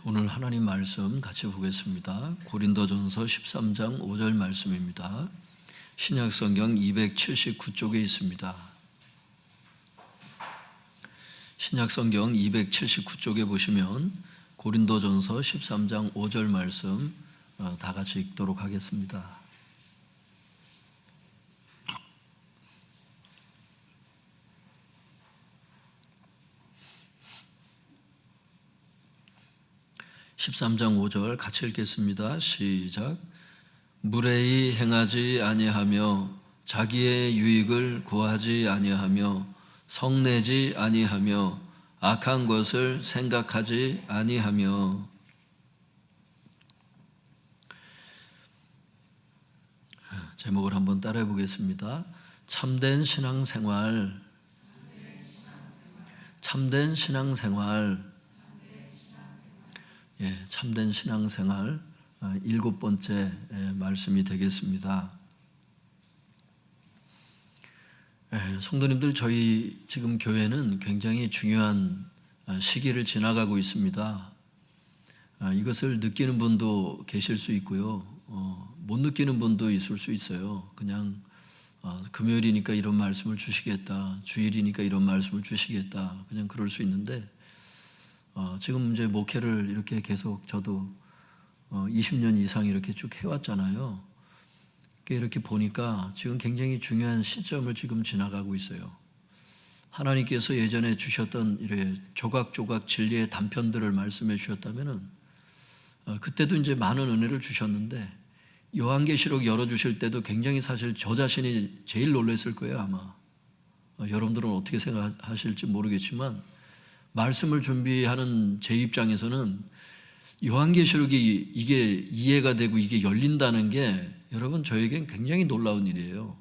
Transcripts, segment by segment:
오늘 하나님 말씀 같이 보겠습니다. 고린도전서 13장 5절 말씀입니다. 신약성경 279쪽에 있습니다. 신약성경 279쪽에 보시면 고린도전서 13장 5절 말씀 다 같이 읽도록 하겠습니다. (13장 5절) 같이 읽겠습니다. 시작. 무례히 행하지 아니하며 자기의 유익을 구하지 아니하며 성내지 아니하며 악한 것을 생각하지 아니하며. 제목을 한번 따라해 보겠습니다. 참된 신앙생활. 참된 신앙생활. 참된 신앙생활 7번째 말씀이 되겠습니다. 성도님들, 저희 지금 교회는 굉장히 중요한 시기를 지나가고 있습니다. 이것을 느끼는 분도 계실 수 있고요, 못 느끼는 분도 있을 수 있어요. 그냥 금요일이니까 이런 말씀을 주시겠다, 주일이니까 이런 말씀을 주시겠다, 그냥 그럴 수 있는데, 지금 이제 목회를 이렇게 계속 저도 20년 이상 이렇게 쭉 해왔잖아요. 이렇게 보니까 지금 굉장히 중요한 시점을 지금 지나가고 있어요. 하나님께서 예전에 주셨던 이렇게 조각조각 진리의 단편들을 말씀해 주셨다면은 그때도 이제 많은 은혜를 주셨는데, 요한계시록 열어주실 때도 굉장히 사실 저 자신이 제일 놀랐을 거예요, 아마. 여러분들은 어떻게 생각하실지 모르겠지만, 말씀을 준비하는 제 입장에서는 요한계시록이 이게 이해가 되고 이게 열린다는 게 여러분 저에겐 굉장히 놀라운 일이에요.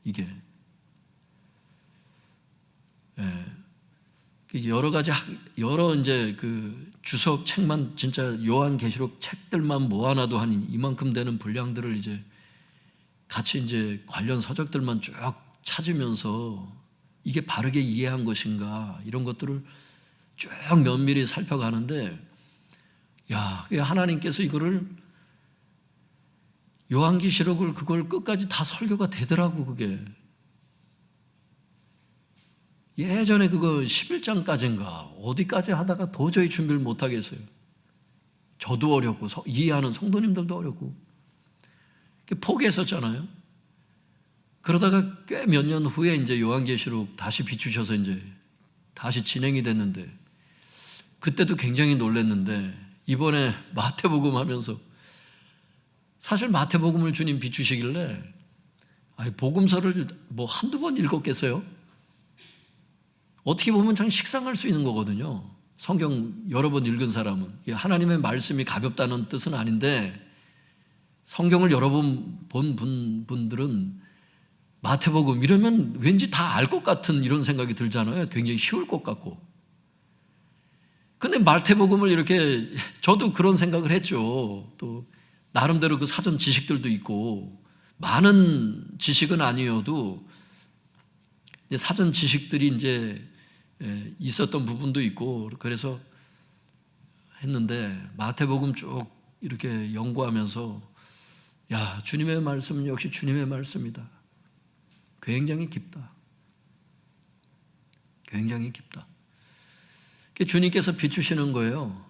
이게 여러 가지 여러 이제 그 주석 책만, 진짜 요한계시록 책들만 모아놔도 한 이만큼 되는 분량들을 이제 같이 이제 관련 서적들만 쭉 찾으면서 이게 바르게 이해한 것인가, 이런 것들을 쭉 면밀히 살펴가는데, 하나님께서 이거를 요한계시록을 그걸 끝까지 다 설교가 되더라고. 그게 예전에 그거 11장까지인가 어디까지 하다가 도저히 준비를 못 하겠어요. 저도 어렵고 이해하는 성도님들도 어렵고 포기했었잖아요. 그러다가 꽤 몇 년 후에 이제 요한계시록 다시 비추셔서 이제 다시 진행이 됐는데, 그때도 굉장히 놀랐는데, 이번에 마태복음 하면서, 사실 마태복음을 주님 비추시길래 복음서를 뭐 한두 번 읽었겠어요? 어떻게 보면 참 식상할 수 있는 거거든요. 성경 여러 번 읽은 사람은. 하나님의 말씀이 가볍다는 뜻은 아닌데, 성경을 여러 번 본 분들은 마태복음 이러면 왠지 다 알 것 같은 이런 생각이 들잖아요. 굉장히 쉬울 것 같고. 근데 마태복음을 이렇게, 저도 그런 생각을 했죠. 또 나름대로 그 사전 지식들도 있고, 많은 지식은 아니어도 이제 사전 지식들이 이제 있었던 부분도 있고, 그래서 했는데 마태복음 쭉 이렇게 연구하면서, 주님의 말씀은 역시 주님의 말씀이다. 굉장히 깊다. 굉장히 깊다. 주님께서 비추시는 거예요.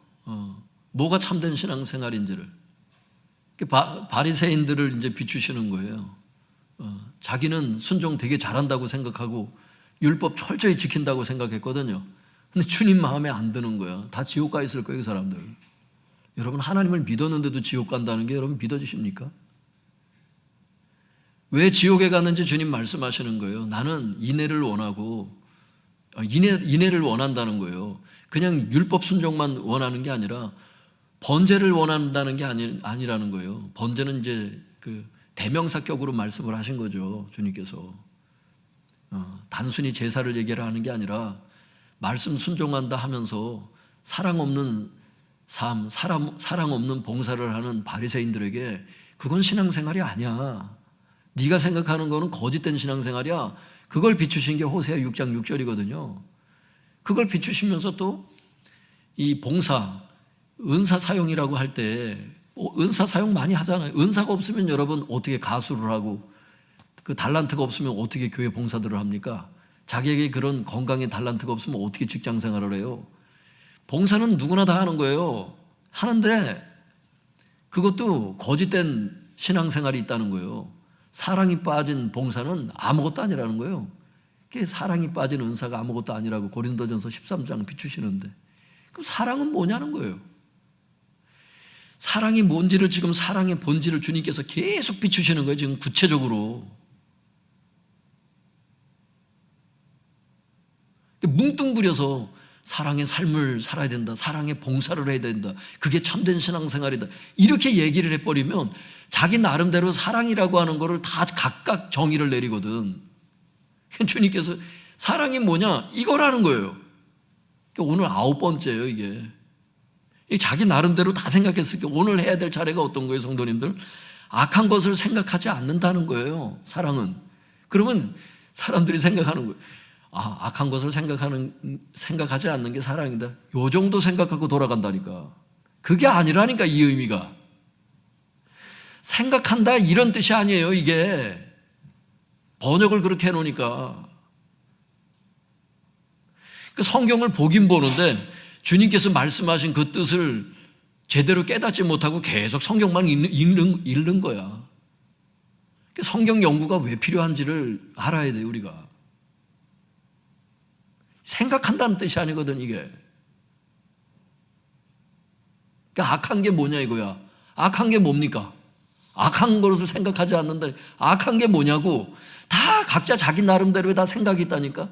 뭐가 참된 신앙생활인지를. 바리새인들을 이제 비추시는 거예요. 자기는 순종 되게 잘한다고 생각하고 율법 철저히 지킨다고 생각했거든요. 근데 주님 마음에 안 드는 거야. 다 지옥 가 있을 거예요, 그 사람들. 여러분, 하나님을 믿었는데도 지옥 간다는 게 여러분 믿어지십니까? 왜 지옥에 갔는지 주님 말씀하시는 거예요. 나는 인애를 원하고, 인애를 원한다는 거예요. 그냥 율법 순종만 원하는 게 아니라 번제를 원한다는 게 아니라는 거예요. 번제는 이제 그 대명사격으로 말씀을 하신 거죠, 주님께서. 단순히 제사를 얘기하는 게 아니라 말씀 순종한다 하면서 사랑 없는 삶, 사랑 없는 봉사를 하는 바리새인들에게 그건 신앙생활이 아니야. 네가 생각하는 거는 거짓된 신앙생활이야. 그걸 비추신 게 호세아 6장 6절이거든요. 그걸 비추시면서 또 이 봉사, 은사 사용이라고 할 때 은사 사용 많이 하잖아요. 은사가 없으면 여러분 어떻게 가수를 하고 그 달란트가 없으면 어떻게 교회 봉사들을 합니까? 자기에게 그런 건강의 달란트가 없으면 어떻게 직장 생활을 해요? 봉사는 누구나 다 하는 거예요. 하는데 그것도 거짓된 신앙생활이 있다는 거예요. 사랑이 빠진 봉사는 아무것도 아니라는 거예요. 그게 사랑이 빠진 은사가 아무것도 아니라고 고린도전서 13장 비추시는데, 그럼 사랑은 뭐냐는 거예요. 사랑이 뭔지를 지금 사랑의 본질을 주님께서 계속 비추시는 거예요. 지금 구체적으로. 뭉뚱그려서 사랑의 삶을 살아야 된다, 사랑의 봉사를 해야 된다, 그게 참된 신앙생활이다, 이렇게 얘기를 해버리면 자기 나름대로 사랑이라고 하는 거를 다 각각 정의를 내리거든. 주님께서 사랑이 뭐냐 이거라는 거예요. 오늘 9번째예요. 이게 자기 나름대로 다 생각했을 때 오늘 해야 될 차례가 어떤 거예요, 성도님들? 악한 것을 생각하지 않는다는 거예요, 사랑은. 그러면 사람들이 생각하는 거예요. 악한 것을 생각하지 않는 게 사랑이다. 요 정도 생각하고 돌아간다니까. 그게 아니라니까, 이 의미가. 생각한다 이런 뜻이 아니에요, 이게. 번역을 그렇게 해놓으니까. 그 성경을 보긴 보는데 주님께서 말씀하신 그 뜻을 제대로 깨닫지 못하고 계속 성경만 읽는 거야. 성경 연구가 왜 필요한지를 알아야 돼요, 우리가. 생각한다는 뜻이 아니거든, 이게. 그러니까 악한 게 뭐냐 이거야. 악한 게 뭡니까? 악한 것을 생각하지 않는다. 악한 게 뭐냐고. 다 각자 자기 나름대로의 다 생각이 있다니까.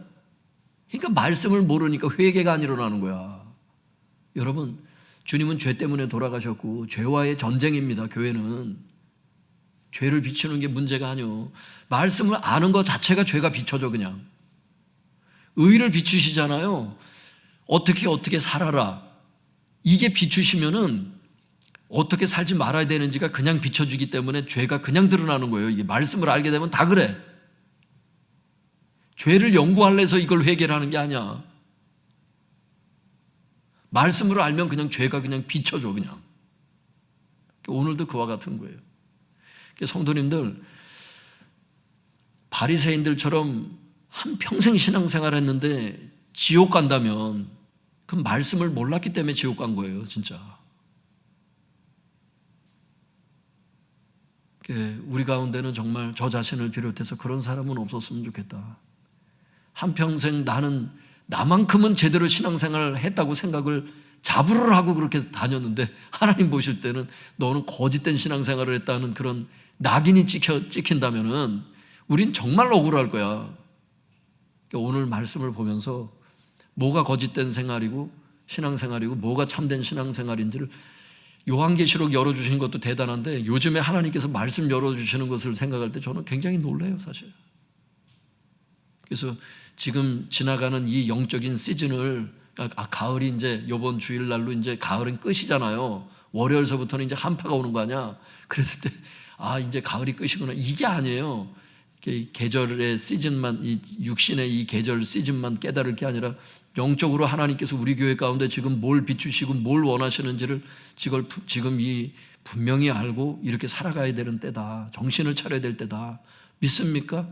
그러니까 말씀을 모르니까 회개가 안 일어나는 거야. 여러분, 주님은 죄 때문에 돌아가셨고 죄와의 전쟁입니다. 교회는 죄를 비추는 게 문제가 아니요. 말씀을 아는 것 자체가 죄가 비춰져. 그냥 의를 비추시잖아요. 어떻게 살아라, 이게 비추시면은 어떻게 살지 말아야 되는지가 그냥 비춰주기 때문에 죄가 그냥 드러나는 거예요. 이게 말씀을 알게 되면 다 그래. 죄를 연구하려 해서 이걸 회개하는 게 아니야. 말씀으로 알면 그냥 죄가 그냥 비춰져. 그냥 오늘도 그와 같은 거예요. 성도님들, 바리새인들처럼 한평생 신앙생활 했는데 지옥 간다면 그 말씀을 몰랐기 때문에 지옥 간 거예요, 진짜. 우리 가운데는 정말 저 자신을 비롯해서 그런 사람은 없었으면 좋겠다. 한평생 나는 나만큼은 제대로 신앙생활을 했다고 생각을 자부를 하고 그렇게 다녔는데 하나님 보실 때는 너는 거짓된 신앙생활을 했다는 그런 낙인이 찍힌다면은 우린 정말 억울할 거야. 오늘 말씀을 보면서 뭐가 거짓된 생활이고 신앙생활이고 뭐가 참된 신앙생활인지를 요한계시록 열어주신 것도 대단한데 요즘에 하나님께서 말씀 열어주시는 것을 생각할 때 저는 굉장히 놀라요, 사실. 그래서 지금 지나가는 이 영적인 시즌을, 가을이 이제 이번 주일날로 이제 가을은 끝이잖아요. 월요일서부터는 이제 한파가 오는 거 아니야. 그랬을 때 이제 가을이 끝이구나, 이게 아니에요. 계절의 시즌만, 이 육신의 이 계절 시즌만 깨달을 게 아니라 영적으로 하나님께서 우리 교회 가운데 지금 뭘 비추시고 뭘 원하시는지를 지금 이 분명히 알고 이렇게 살아가야 되는 때다. 정신을 차려야 될 때다. 믿습니까?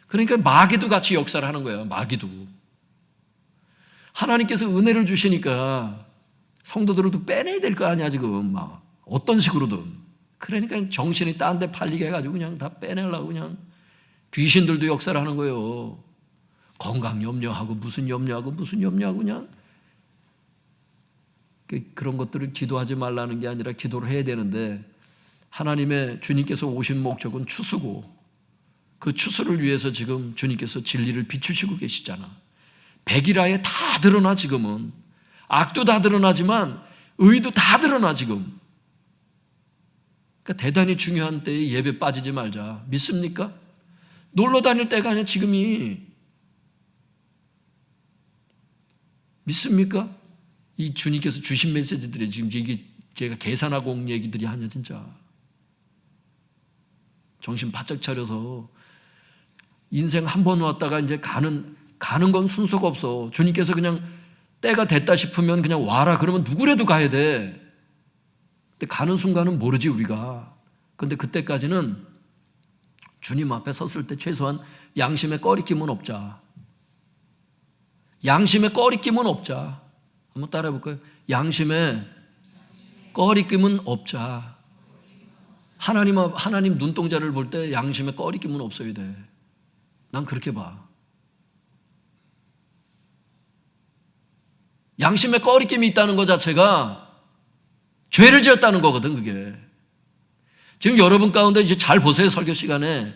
그러니까 마귀도 같이 역사를 하는 거예요. 마귀도. 하나님께서 은혜를 주시니까 성도들도 빼내야 될 거 아니야, 지금. 막 어떤 식으로든. 그러니까 정신이 딴 데 팔리게 해가지고 그냥 다 빼내려고 그냥 귀신들도 역사를 하는 거예요. 건강 염려하고 무슨 염려하고 그냥 그런 것들을 기도하지 말라는 게 아니라 기도를 해야 되는데 하나님의 주님께서 오신 목적은 추수고 그 추수를 위해서 지금 주님께서 진리를 비추시고 계시잖아. 백일하에 다 드러나. 지금은 악도 다 드러나지만 의도 다 드러나 지금. 그러니까 대단히 중요한 때에 예배 빠지지 말자. 믿습니까? 놀러 다닐 때가 아니야 지금이. 믿습니까? 이 주님께서 주신 메시지들이 지금 이게 제가 계산하고 온 얘기들이 아니야 진짜. 정신 바짝 차려서 인생 한 번 왔다가 이제 가는 건 순서가 없어. 주님께서 그냥 때가 됐다 싶으면 그냥 와라 그러면 누구라도 가야 돼. 근데 가는 순간은 모르지 우리가. 근데 그때까지는 주님 앞에 섰을 때 최소한 양심의 꺼리낌은 없자. 양심의 꺼리낌은 없자. 한번 따라해 볼까요? 양심의 꺼리낌은 없자. 하나님 눈동자를 볼 때 양심의 꺼리낌은 없어야 돼. 난 그렇게 봐. 양심의 꺼리낌이 있다는 것 자체가 죄를 지었다는 거거든, 그게. 지금 여러분 가운데 이제 잘 보세요, 설교 시간에.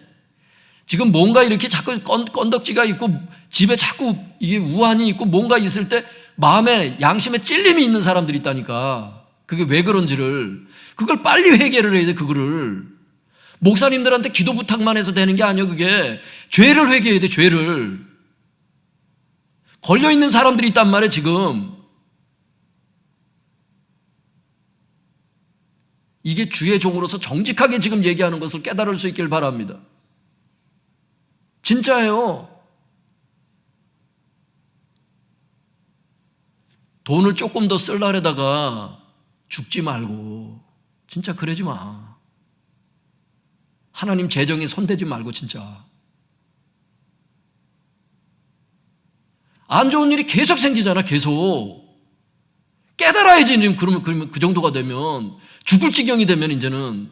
지금 뭔가 이렇게 자꾸 건덕지가 있고 집에 자꾸 이게 우환이 있고 뭔가 있을 때 마음에 양심에 찔림이 있는 사람들이 있다니까. 그게 왜 그런지를. 그걸 빨리 회개를 해야 돼, 그거를. 목사님들한테 기도 부탁만 해서 되는 게 아니야, 그게. 죄를 회개해야 돼, 죄를. 걸려있는 사람들이 있단 말이에요, 지금. 이게 주의 종으로서 정직하게 지금 얘기하는 것을 깨달을 수 있길 바랍니다. 진짜예요. 돈을 조금 더 쓸라려다가 죽지 말고 진짜 그러지 마. 하나님 재정에 손대지 말고 진짜. 안 좋은 일이 계속 생기잖아, 계속. 깨달아야지. 그러면 그 정도가 되면, 죽을 지경이 되면 이제는.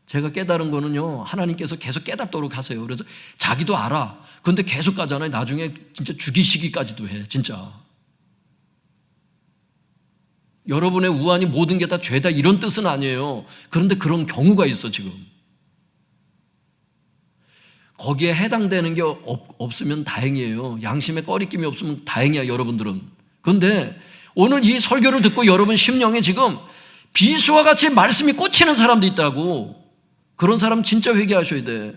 제가 깨달은 거는요, 하나님께서 계속 깨닫도록 하세요. 그래서 자기도 알아. 그런데 계속 가잖아요. 나중에 진짜 죽이시기까지도 해, 진짜. 여러분의 우환이 모든 게 다 죄다 이런 뜻은 아니에요. 그런데 그런 경우가 있어, 지금. 거기에 해당되는 게 없으면 다행이에요. 양심에 꺼리낌이 없으면 다행이야, 여러분들은. 그런데 오늘 이 설교를 듣고 여러분 심령에 지금 비수와 같이 말씀이 꽂히는 사람도 있다고. 그런 사람 진짜 회개하셔야 돼.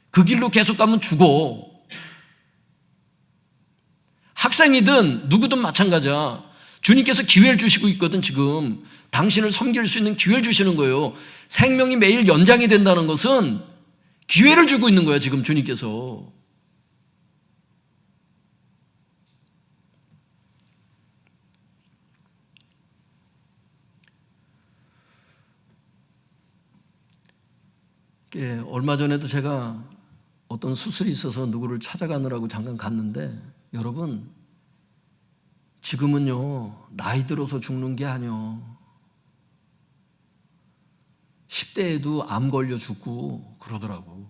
그 길로 계속 가면 죽어. 학생이든 누구든 마찬가지야. 주님께서 기회를 주시고 있거든, 지금. 당신을 섬길 수 있는 기회를 주시는 거예요. 생명이 매일 연장이 된다는 것은 기회를 주고 있는 거야, 지금 주님께서. 얼마 전에도 제가 어떤 수술이 있어서 누구를 찾아가느라고 잠깐 갔는데, 여러분, 지금은요, 나이 들어서 죽는 게 아니요. 10대에도 암 걸려 죽고 그러더라고.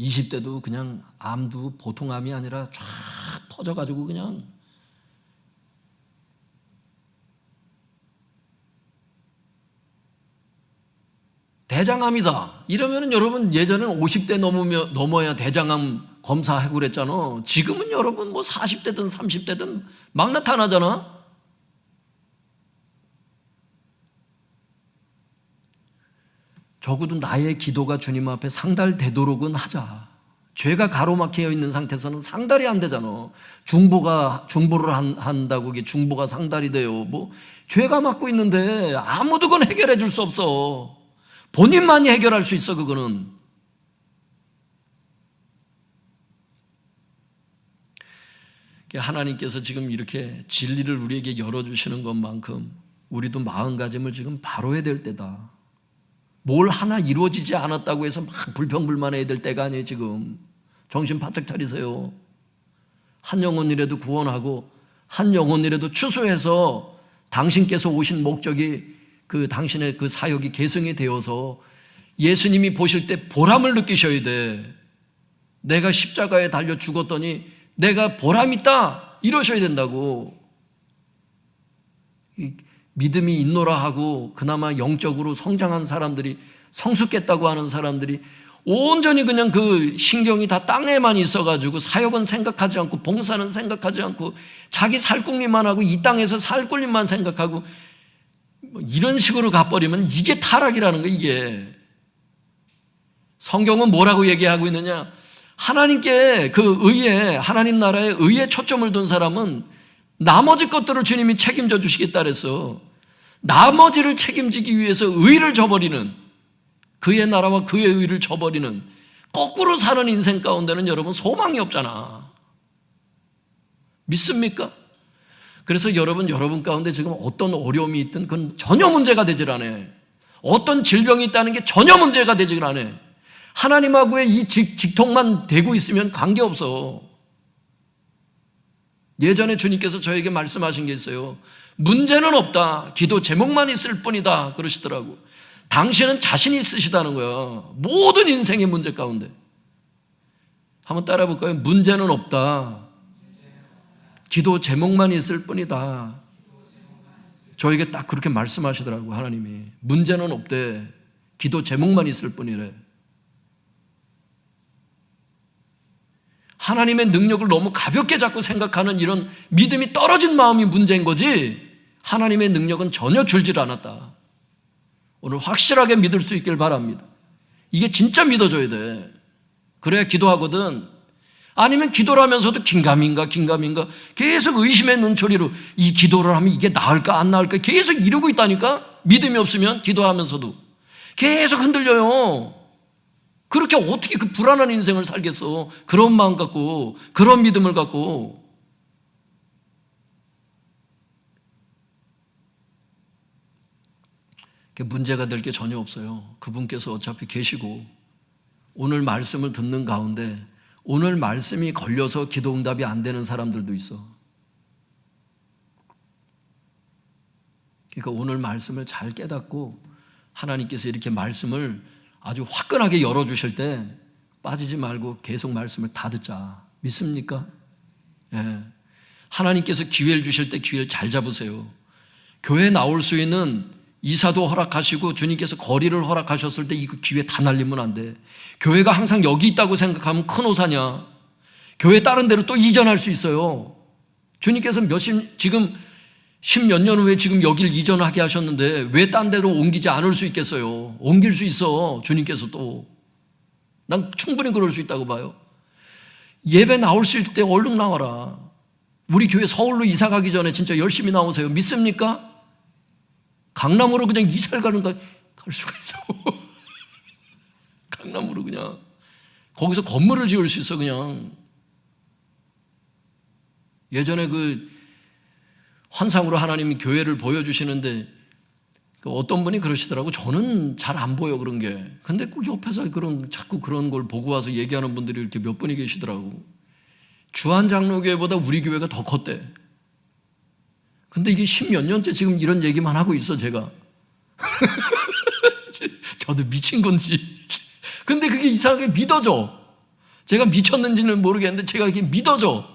20대도 그냥 암도 보통 암이 아니라 쫙 퍼져가지고 그냥. 대장암이다. 이러면은 여러분 예전에는 50대 넘어야 대장암 검사하고 그랬잖아. 지금은 여러분 뭐 40대든 30대든 막 나타나잖아. 적어도 나의 기도가 주님 앞에 상달되도록은 하자. 죄가 가로막혀 있는 상태에서는 상달이 안 되잖아. 중보를 한다고 이게 중보가 상달이 돼요. 뭐 죄가 막고 있는데 아무도 그건 해결해 줄 수 없어. 본인만이 해결할 수 있어, 그거는. 하나님께서 지금 이렇게 진리를 우리에게 열어주시는 것만큼 우리도 마음가짐을 지금 바로 해야 될 때다. 뭘 하나 이루어지지 않았다고 해서 막 불평불만해야 될 때가 아니에요, 지금. 정신 바짝 차리세요. 한 영혼이라도 구원하고 한 영혼이라도 추수해서 당신께서 오신 목적이 당신의 그 사역이 계승이 되어서 예수님이 보실 때 보람을 느끼셔야 돼. 내가 십자가에 달려 죽었더니 내가 보람 있다, 이러셔야 된다고. 믿음이 있노라 하고 그나마 영적으로 성장한 사람들이, 성숙했다고 하는 사람들이 온전히 그냥 그 신경이 다 땅에만 있어가지고 사역은 생각하지 않고 봉사는 생각하지 않고 자기 살궁리만 하고 이 땅에서 살궁리만 생각하고 이런 식으로 가버리면 이게 타락이라는 거예요, 이게. 성경은 뭐라고 얘기하고 있느냐? 하나님께 그 의에, 하나님 나라의 의에 초점을 둔 사람은 나머지 것들을 주님이 책임져 주시겠다 그랬어. 나머지를 책임지기 위해서 의를 저버리는, 그의 나라와 그의 의를 저버리는, 거꾸로 사는 인생 가운데는 여러분 소망이 없잖아. 믿습니까? 그래서 여러분 가운데 지금 어떤 어려움이 있든 그건 전혀 문제가 되질 않아요. 어떤 질병이 있다는 게 전혀 문제가 되질 않아요. 하나님하고의 이 직통만 되고 있으면 관계없어. 예전에 주님께서 저에게 말씀하신 게 있어요. 문제는 없다. 기도 제목만 있을 뿐이다. 그러시더라고. 당신은 자신이 있으시다는 거야. 모든 인생의 문제 가운데. 한번 따라 볼까요? 문제는 없다. 기도 제목만 있을 뿐이다. 저에게 딱 그렇게 말씀하시더라고, 하나님이. 문제는 없대. 기도 제목만 있을 뿐이래. 하나님의 능력을 너무 가볍게 자꾸 생각하는 이런 믿음이 떨어진 마음이 문제인 거지, 하나님의 능력은 전혀 줄질 않았다. 오늘 확실하게 믿을 수 있길 바랍니다. 이게 진짜 믿어져야 돼. 그래야 기도하거든. 아니면 기도를 하면서도 긴가민가 계속 의심의 눈초리로 이 기도를 하면 이게 나을까 안 나을까 계속 이러고 있다니까. 믿음이 없으면 기도하면서도 계속 흔들려요. 그렇게 어떻게 그 불안한 인생을 살겠어. 그런 마음 갖고, 그런 믿음을 갖고. 문제가 될 게 전혀 없어요. 그분께서 어차피 계시고, 오늘 말씀을 듣는 가운데 오늘 말씀이 걸려서 기도 응답이 안 되는 사람들도 있어. 그러니까 오늘 말씀을 잘 깨닫고 하나님께서 이렇게 말씀을 아주 화끈하게 열어주실 때 빠지지 말고 계속 말씀을 다 듣자. 믿습니까? 예. 하나님께서 기회를 주실 때 기회를 잘 잡으세요. 교회에 나올 수 있는 이사도 허락하시고 주님께서 거리를 허락하셨을 때 이 기회 다 날리면 안 돼. 교회가 항상 여기 있다고 생각하면 큰 오산이야. 교회 다른 데로 또 이전할 수 있어요. 주님께서 지금 10몇 년 후에 지금 여길 이전하게 하셨는데 왜 딴 데로 옮기지 않을 수 있겠어요? 옮길 수 있어. 주님께서 또. 난 충분히 그럴 수 있다고 봐요. 예배 나올 수 있을 때 얼른 나와라. 우리 교회 서울로 이사 가기 전에 진짜 열심히 나오세요. 믿습니까? 강남으로 그냥 이사를 갈 수가 있어. 강남으로 그냥. 거기서 건물을 지을 수 있어, 그냥. 예전에 그 환상으로 하나님이 교회를 보여주시는데 어떤 분이 그러시더라고. 저는 잘 안 보여, 그런 게. 근데 꼭 옆에서 자꾸 그런 걸 보고 와서 얘기하는 분들이 이렇게 몇 분이 계시더라고. 주한장로교회보다 우리 교회가 더 컸대. 근데 이게 10몇 년째 지금 이런 얘기만 하고 있어, 제가. 저도 미친 건지. 근데 그게 이상하게 믿어져. 제가 미쳤는지는 모르겠는데 제가 이게 믿어져.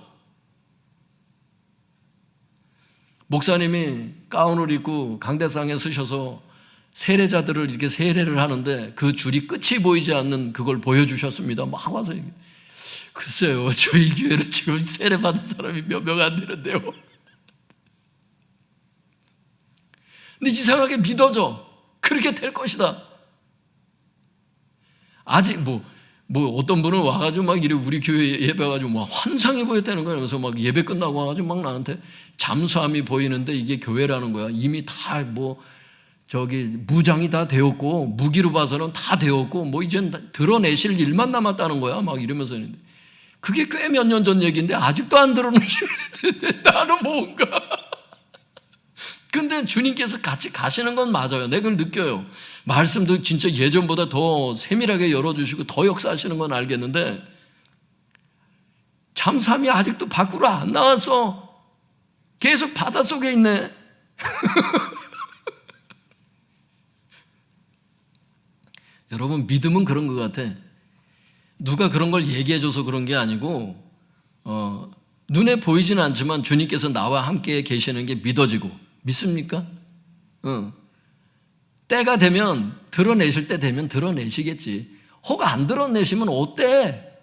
목사님이 가운을 입고 강대상에 서셔서 세례자들을 이렇게 세례를 하는데 그 줄이 끝이 보이지 않는 그걸 보여주셨습니다. 막 와서 얘기해. 글쎄요, 저희 교회는 지금 세례 받은 사람이 몇 명 안 되는데요. 근데 이상하게 믿어져. 그렇게 될 것이다. 아직 어떤 분은 와가지고 막 이래 우리 교회 예배 와가지고 막 환상이 보였다는 거야. 그래서 막 예배 끝나고 와가지고 막 나한테 잠수함이 보이는데 이게 교회라는 거야. 이미 다 무장이 다 되었고 무기로 봐서는 다 되었고 이젠 드러내실 일만 남았다는 거야. 막 이러면서 했는데 그게 꽤 몇 년 전 얘기인데 아직도 안 드러내시는데 나는 뭔가. 근데 주님께서 같이 가시는 건 맞아요. 내가 그걸 느껴요. 말씀도 진짜 예전보다 더 세밀하게 열어주시고 더 역사하시는 건 알겠는데 잠수함이 아직도 밖으로 안 나왔어. 계속 바닷속에 있네. 여러분, 믿음은 그런 것 같아. 누가 그런 걸 얘기해줘서 그런 게 아니고 눈에 보이지는 않지만 주님께서 나와 함께 계시는 게 믿어지고. 믿습니까? 때가 되면 드러내실 때 되면 드러내시겠지. 혹 안 드러내시면 어때?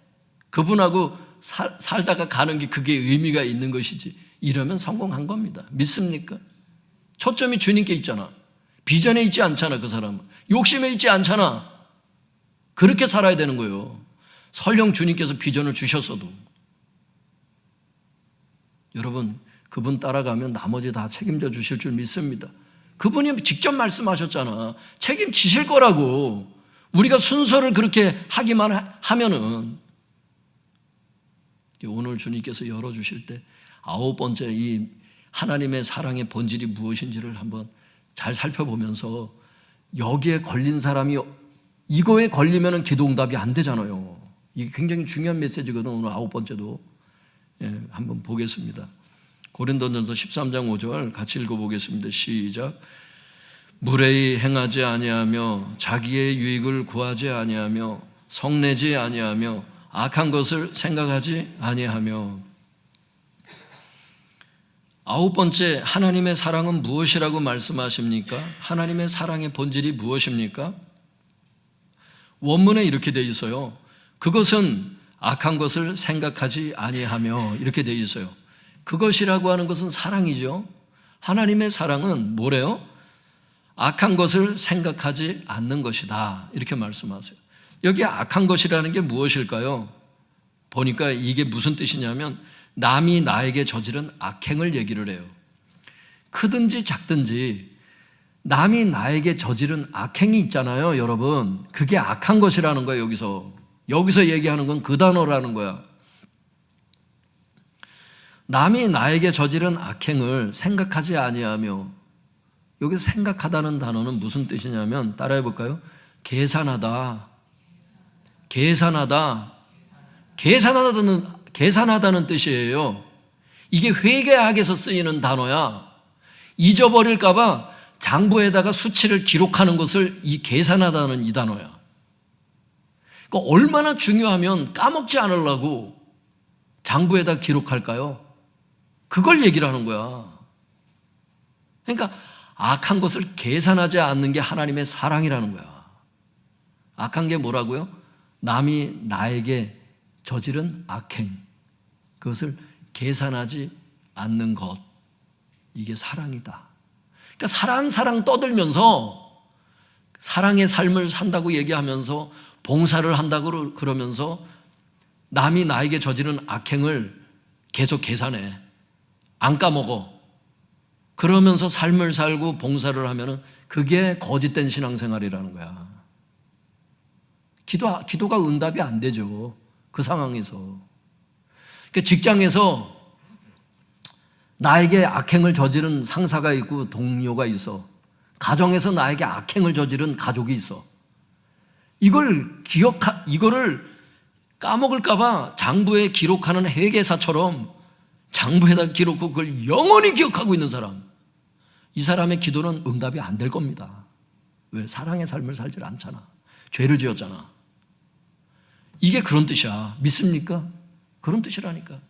그분하고 살다가 가는 게 그게 의미가 있는 것이지. 이러면 성공한 겁니다. 믿습니까? 초점이 주님께 있잖아. 비전에 있지 않잖아. 그 사람은 욕심에 있지 않잖아. 그렇게 살아야 되는 거예요. 설령 주님께서 비전을 주셨어도. 여러분, 그분 따라가면 나머지 다 책임져 주실 줄 믿습니다. 그분이 직접 말씀하셨잖아. 책임지실 거라고. 우리가 순서를 그렇게 하기만 하면은. 오늘 주님께서 열어주실 때 9번째 이 하나님의 사랑의 본질이 무엇인지를 한번 잘 살펴보면서 여기에 걸린 사람이 이거에 걸리면 기도응답이 안 되잖아요. 이게 굉장히 중요한 메시지거든. 오늘 9번째도 한번 보겠습니다. 고린도전서 13장 5절 같이 읽어보겠습니다. 시작. 무례히 행하지 아니하며 자기의 유익을 구하지 아니하며 성내지 아니하며 악한 것을 생각하지 아니하며. 9번째, 하나님의 사랑은 무엇이라고 말씀하십니까? 하나님의 사랑의 본질이 무엇입니까? 원문에 이렇게 되어 있어요. 그것은 악한 것을 생각하지 아니하며 이렇게 되어 있어요. 그것이라고 하는 것은 사랑이죠. 하나님의 사랑은 뭐래요? 악한 것을 생각하지 않는 것이다 이렇게 말씀하세요. 여기 악한 것이라는 게 무엇일까요? 보니까 이게 무슨 뜻이냐면 남이 나에게 저지른 악행을 얘기를 해요. 크든지 작든지 남이 나에게 저지른 악행이 있잖아요, 여러분. 그게 악한 것이라는 거예요. 여기서 얘기하는 건 그 단어라는 거야. 남이 나에게 저지른 악행을 생각하지 아니하며, 여기서 생각하다는 단어는 무슨 뜻이냐면 따라해 볼까요? 계산하다. 계산하다는 뜻이에요. 이게 회계학에서 쓰이는 단어야. 잊어버릴까 봐 장부에다가 수치를 기록하는 것을 이 계산하다는 이 단어야. 그러니까 얼마나 중요하면 까먹지 않으려고 장부에다 기록할까요? 그걸 얘기를 하는 거야. 그러니까 악한 것을 계산하지 않는 게 하나님의 사랑이라는 거야. 악한 게 뭐라고요? 남이 나에게 저지른 악행, 그것을 계산하지 않는 것, 이게 사랑이다. 그러니까 사랑 떠들면서 사랑의 삶을 산다고 얘기하면서 봉사를 한다고 그러면서 남이 나에게 저지른 악행을 계속 계산해. 안 까먹어. 그러면서 삶을 살고 봉사를 하면은 그게 거짓된 신앙생활이라는 거야. 기도가 응답이 안 되죠. 그 상황에서. 그러니까 직장에서 나에게 악행을 저지른 상사가 있고 동료가 있어. 가정에서 나에게 악행을 저지른 가족이 있어. 이거를 까먹을까봐 장부에 기록하는 회계사처럼 장부에다 기록하고 그걸 영원히 기억하고 있는 사람, 이 사람의 기도는 응답이 안 될 겁니다. 왜? 사랑의 삶을 살지 않잖아. 죄를 지었잖아. 이게 그런 뜻이야. 믿습니까? 그런 뜻이라니까.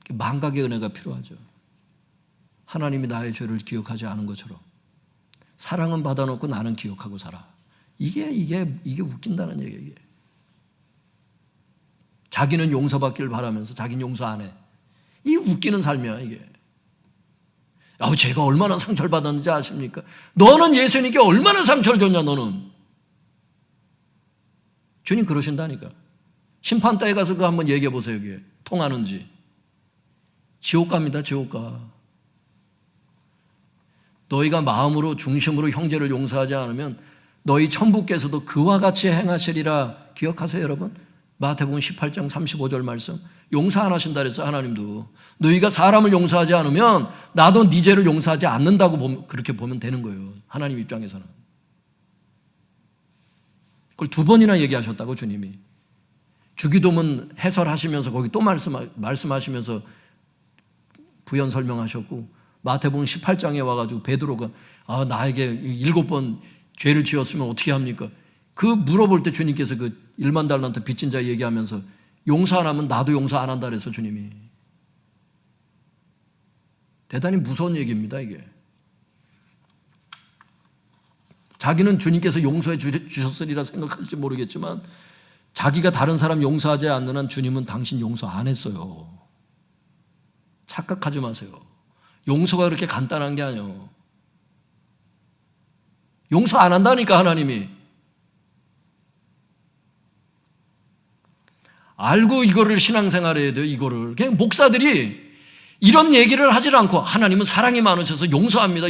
망각의 은혜가 필요하죠. 하나님이 나의 죄를 기억하지 않은 것처럼 사랑은 받아놓고 나는 기억하고 살아. 이게 웃긴다는 얘기예요. 자기는 용서받기를 바라면서 자기는 용서 안 해. 이 웃기는 삶이야 이게. 제가 얼마나 상처를 받았는지 아십니까? 너는 예수님께 얼마나 상처를 줬냐 너는. 주님 그러신다니까. 심판대에 가서 그거 한번 얘기해 보세요. 여기에 통하는지. 지옥 갑니다. 지옥 가. 너희가 마음으로 중심으로 형제를 용서하지 않으면 너희 천부께서도 그와 같이 행하시리라. 기억하세요 여러분? 마태복음 18장 35절 말씀. 용서 안 하신다 그랬어요. 하나님도. 너희가 사람을 용서하지 않으면 나도 네 죄를 용서하지 않는다고 그렇게 보면 되는 거예요. 하나님 입장에서는. 그걸 2번이나 얘기하셨다고 주님이. 주기도문 해설하시면서 거기 또 말씀하시면서 부연 설명하셨고, 마태복음 18장에 와가지고 베드로가 나에게 7번 죄를 지었으면 어떻게 합니까? 그 물어볼 때 주님께서 그 1만 달란트 빚진 자 얘기하면서 용서 안 하면 나도 용서 안 한다 그래서 주님이. 대단히 무서운 얘기입니다 이게. 자기는 주님께서 용서해 주셨으리라 생각할지 모르겠지만 자기가 다른 사람 용서하지 않는 한 주님은 당신 용서 안 했어요. 착각하지 마세요. 용서가 그렇게 간단한 게 아니에요. 용서 안 한다니까 하나님이. 알고 이거를 신앙생활해야 돼요. 이거를 그냥 목사들이 이런 얘기를 하질 않고 하나님은 사랑이 많으셔서 용서합니다.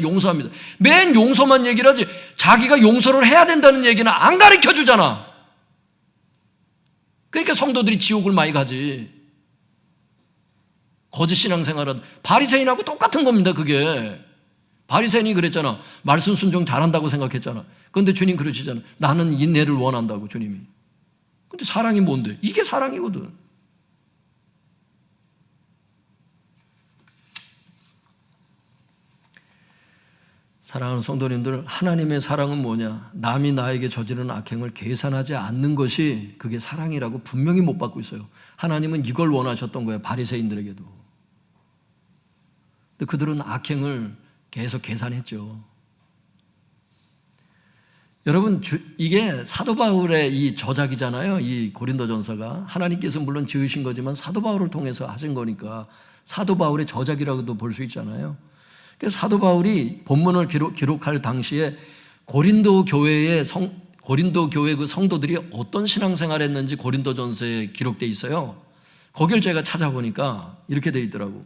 맨 용서만 얘기를 하지 자기가 용서를 해야 된다는 얘기는 안 가르쳐 주잖아. 그러니까 성도들이 지옥을 많이 가지. 거짓 신앙생활은 바리새인하고 똑같은 겁니다. 그게 바리새인이 그랬잖아. 말씀 순종 잘한다고 생각했잖아. 그런데 주님 그러시잖아. 나는 인내를 원한다고 주님이. 근데 사랑이 뭔데? 이게 사랑이거든. 사랑하는 성도님들, 하나님의 사랑은 뭐냐? 남이 나에게 저지른 악행을 계산하지 않는 것이 그게 사랑이라고 분명히 못 받고 있어요. 하나님은 이걸 원하셨던 거예요. 바리새인들에게도. 근데 그들은 악행을 계속 계산했죠. 여러분, 이게 사도 바울의 이 저작이잖아요. 이 고린도전서가 하나님께서 물론 지으신 거지만 사도 바울을 통해서 하신 거니까 사도 바울의 저작이라고도 볼 수 있잖아요. 그래서 사도 바울이 본문을 기록할 당시에 고린도 교회 그 성도들이 어떤 신앙생활을 했는지 고린도전서에 기록되어 있어요. 거길 제가 찾아보니까 이렇게 되어 있더라고.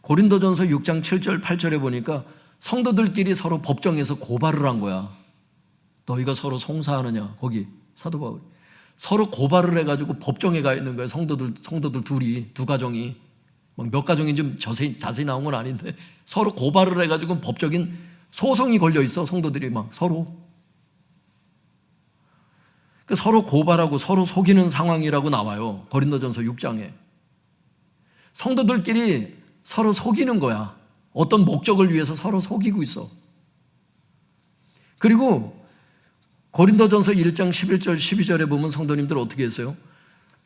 고린도전서 6장 7절 8절에 보니까 성도들끼리 서로 법정에서 고발을 한 거야. 너희가 서로 송사하느냐. 거기 사도 바울이 서로 고발을 해가지고 법정에 가 있는 거예요. 성도들 둘이, 두 가정이. 몇 가정이 좀 자세히 나온 건 아닌데 서로 고발을 해가지고 법적인 소송이 걸려 있어. 성도들이 막 서로 서로 고발하고 서로 속이는 상황이라고 나와요. 고린도전서 6장에 성도들끼리 서로 속이는 거야. 어떤 목적을 위해서 서로 속이고 있어. 그리고 고린도전서 1장 11절 12절에 보면 성도님들 어떻게 했어요?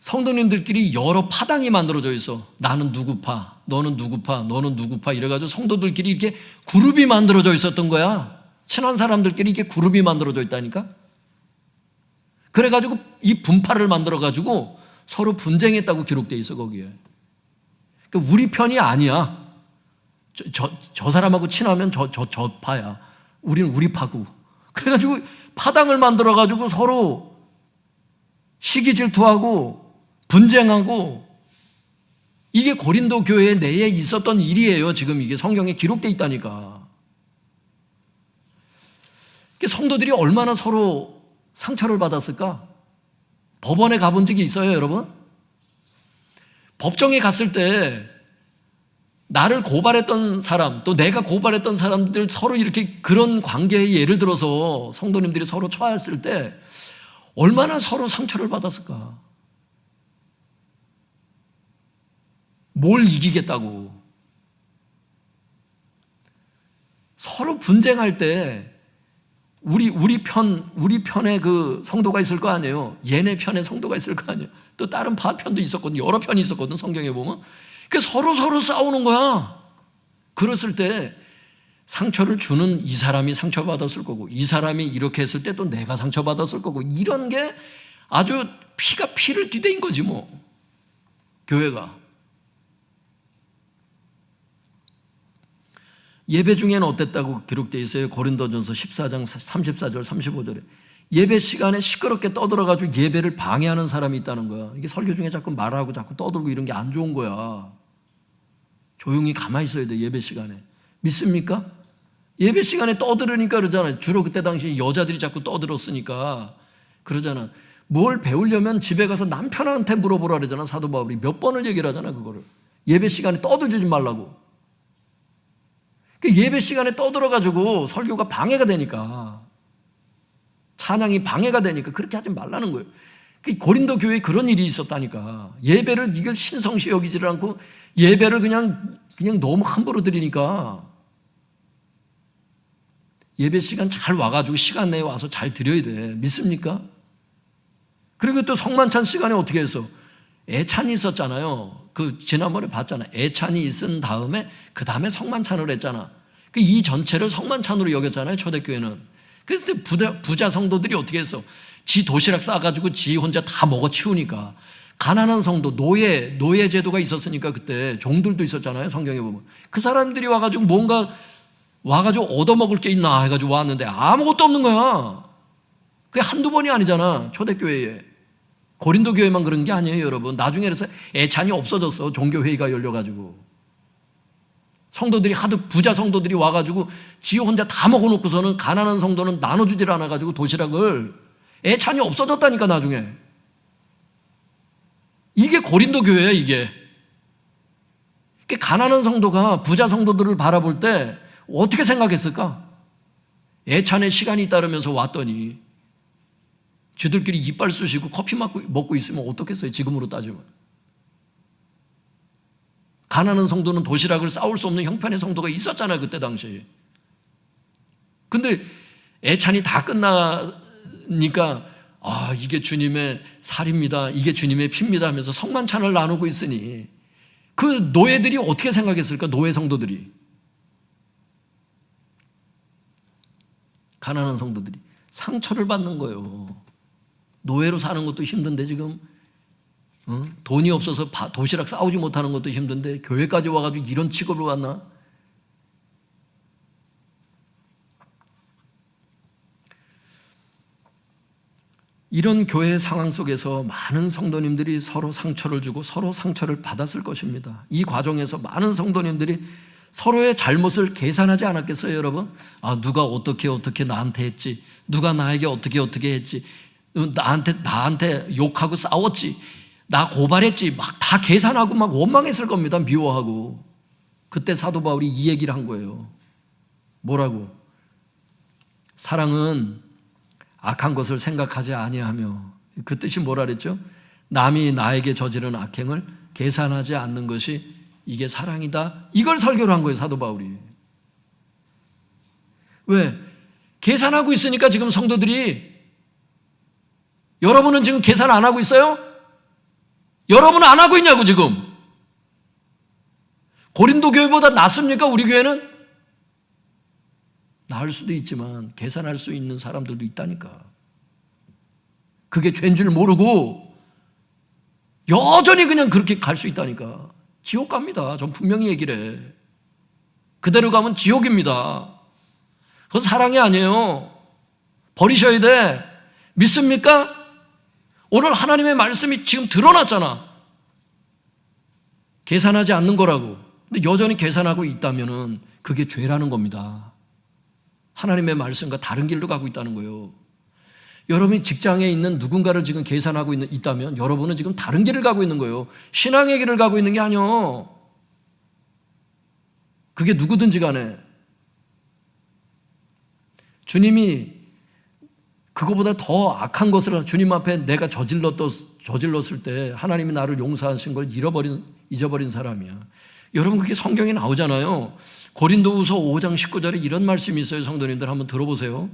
성도님들끼리 여러 파당이 만들어져 있어. 나는 누구파, 너는 누구파, 너는 누구파 이래가지고 성도들끼리 이렇게 그룹이 만들어져 있었던 거야. 친한 사람들끼리 이렇게 그룹이 만들어져 있다니까. 그래가지고 이 분파를 만들어가지고 서로 분쟁했다고 기록되어 있어 거기에. 그러니까 우리 편이 아니야. 저 사람하고 친하면 저 파야. 우리는 우리 파고. 그래가지고 파당을 만들어가지고 서로 시기 질투하고 분쟁하고 이게 고린도 교회 내에 있었던 일이에요. 지금 이게 성경에 기록되어 있다니까. 성도들이 얼마나 서로 상처를 받았을까? 법원에 가본 적이 있어요, 여러분? 법정에 갔을 때 나를 고발했던 사람, 또 내가 고발했던 사람들 서로 이렇게 그런 관계에 예를 들어서 성도님들이 서로 처했을 때 얼마나 서로 상처를 받았을까? 뭘 이기겠다고. 서로 분쟁할 때 우리 편에 그 성도가 있을 거 아니에요. 얘네 편에 성도가 있을 거 아니에요. 또 다른 파 편도 있었거든. 여러 편이 있었거든. 성경에 보면. 그러니까 서로 싸우는 거야. 그랬을 때 상처를 주는 이 사람이 상처받았을 거고 이 사람이 이렇게 했을 때 또 내가 상처받았을 거고 이런 게 아주 피가 피를 뒤대인 거지 뭐. 교회가. 예배 중에는 어땠다고 기록되어 있어요. 고린도전서 14장 34절 35절에 예배 시간에 시끄럽게 떠들어가지고 예배를 방해하는 사람이 있다는 거야. 이게 설교 중에 자꾸 말하고 자꾸 떠들고 이런 게 안 좋은 거야. 조용히 가만히 있어야 돼. 예배 시간에. 믿습니까? 예배 시간에 떠들으니까 그러잖아요. 주로 그때 당시 여자들이 자꾸 떠들었으니까 그러잖아. 뭘 배우려면 집에 가서 남편한테 물어보라 그러잖아. 사도 바울이 몇 번을 얘기를 하잖아. 그거를 예배 시간에 떠들지 말라고. 예배 시간에 떠들어가지고 설교가 방해가 되니까, 찬양이 방해가 되니까 그렇게 하지 말라는 거예요. 고린도 교회에 그런 일이 있었다니까. 예배를 이걸 신성시 여기지를 않고 예배를 그냥 너무 함부로 드리니까. 예배 시간 잘 와가지고 시간 내에 와서 잘 드려야 돼. 믿습니까? 그리고 또 성만찬 시간에 어떻게 했어? 애찬이 있었잖아요. 그 지난번에 봤잖아. 애찬이 있은 다음에 그 다음에 성만찬을 했잖아. 이 전체를 성만찬으로 여겼잖아요. 초대교회는. 그래서 부자 성도들이 어떻게 했어? 지 도시락 싸가지고 지 혼자 다 먹어 치우니까 가난한 성도 노예 제도가 있었으니까 그때 종들도 있었잖아요. 성경에 보면 그 사람들이 와가지고 뭔가 와가지고 얻어먹을 게 있나 해가지고 왔는데 아무것도 없는 거야. 그게 한두 번이 아니잖아. 초대교회에. 고린도 교회만 그런 게 아니에요, 여러분. 나중에 그래서 애찬이 없어졌어. 종교회의가 열려가지고. 성도들이 하도 부자 성도들이 와가지고 지 혼자 다 먹어놓고서는 가난한 성도는 나눠주질 않아가지고 도시락을 애찬이 없어졌다니까 나중에. 이게 고린도 교회야, 이게. 가난한 성도가 부자 성도들을 바라볼 때 어떻게 생각했을까? 애찬의 시간이 따르면서 왔더니 쟤들끼리 이빨 쑤시고 커피 먹고 있으면 어떻겠어요, 지금으로 따지면. 가난한 성도는 도시락을 싸울 수 없는 형편의 성도가 있었잖아요, 그때 당시에. 근데 애찬이 다 끝나니까 이게 주님의 살입니다, 이게 주님의 피입니다 하면서 성만찬을 나누고 있으니 그 노예들이 어떻게 생각했을까? 노예 성도들이, 가난한 성도들이 상처를 받는 거예요. 노예로 사는 것도 힘든데 지금 돈이 없어서 도시락 싸우지 못하는 것도 힘든데 교회까지 와가지고 이런 취급을 받나? 이런 교회 상황 속에서 많은 성도님들이 서로 상처를 주고 서로 상처를 받았을 것입니다. 이 과정에서 많은 성도님들이 서로의 잘못을 계산하지 않았겠어요, 여러분? 누가 어떻게 나한테 했지? 누가 나에게 어떻게 했지? 나한테 욕하고 싸웠지? 나 고발했지? 막 다 계산하고 막 원망했을 겁니다. 미워하고. 그때 사도 바울이 이 얘기를 한 거예요. 뭐라고? 사랑은 악한 것을 생각하지 아니하며, 그 뜻이 뭐라 그랬죠? 남이 나에게 저지른 악행을 계산하지 않는 것이 이게 사랑이다. 이걸 설교를 한 거예요, 사도 바울이. 왜? 계산하고 있으니까 지금 성도들이. 여러분은 지금 계산 안 하고 있어요? 여러분은 안 하고 있냐고 지금. 고린도 교회보다 낫습니까? 우리 교회는? 나을 수도 있지만 계산할 수 있는 사람들도 있다니까. 그게 죄인 줄 모르고 여전히 그냥 그렇게 갈 수 있다니까. 지옥 갑니다. 전 분명히 얘기를 해. 그대로 가면 지옥입니다. 그건 사랑이 아니에요. 버리셔야 돼. 믿습니까? 오늘 하나님의 말씀이 지금 드러났잖아. 계산하지 않는 거라고. 근데 여전히 계산하고 있다면은 그게 죄라는 겁니다. 하나님의 말씀과 다른 길로 가고 있다는 거예요. 여러분이 직장에 있는 누군가를 지금 계산하고 있다면 여러분은 지금 다른 길을 가고 있는 거예요. 신앙의 길을 가고 있는 게 아니요. 그게 누구든지 간에. 주님이 그거보다 더 악한 것을 주님 앞에 내가 저질렀을 때 하나님이 나를 용서하신 걸 잊어버린 사람이야. 여러분, 그게 성경에 나오잖아요. 고린도후서 5장 19절에 이런 말씀이 있어요. 성도님들 한번 들어보세요.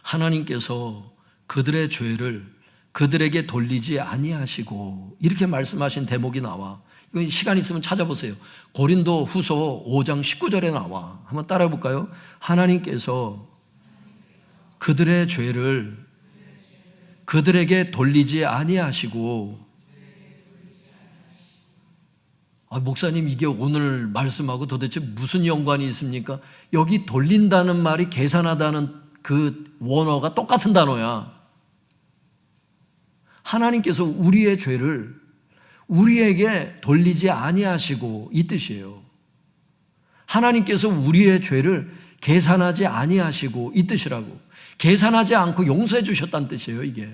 하나님께서 그들의 죄를 그들에게 돌리지 아니하시고, 이렇게 말씀하신 대목이 나와. 이거 시간 있으면 찾아보세요. 고린도후서 5장 19절에 나와. 한번 따라해 볼까요? 하나님께서 그들의 죄를 그들에게 돌리지 아니하시고. 목사님, 이게 오늘 말씀하고 도대체 무슨 연관이 있습니까? 여기 돌린다는 말이 계산하다는 그 원어가 똑같은 단어야. 하나님께서 우리의 죄를 우리에게 돌리지 아니하시고, 이 뜻이에요. 하나님께서 우리의 죄를 계산하지 아니하시고, 이 뜻이라고. 계산하지 않고 용서해 주셨다는 뜻이에요, 이게.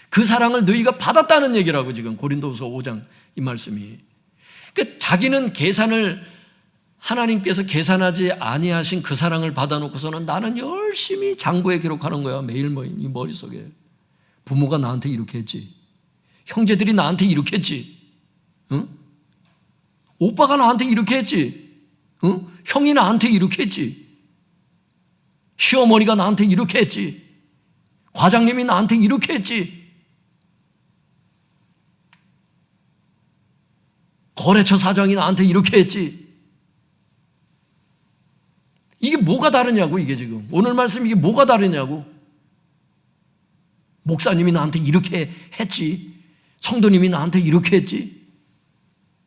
그 사랑을 너희가 받았다는 얘기라고, 지금 고린도후서 5장 이 말씀이. 그러니까 자기는 하나님께서 계산하지 아니하신 그 사랑을 받아놓고서는 나는 열심히 장부에 기록하는 거야. 매일 이 머릿속에. 부모가 나한테 이렇게 했지. 형제들이 나한테 이렇게 했지. 응? 오빠가 나한테 이렇게 했지. 응? 형이 나한테 이렇게 했지. 시어머니가 나한테 이렇게 했지. 과장님이 나한테 이렇게 했지. 거래처 사장이 나한테 이렇게 했지. 이게 뭐가 다르냐고, 이게 지금. 오늘 말씀 이게 뭐가 다르냐고. 목사님이 나한테 이렇게 했지. 성도님이 나한테 이렇게 했지.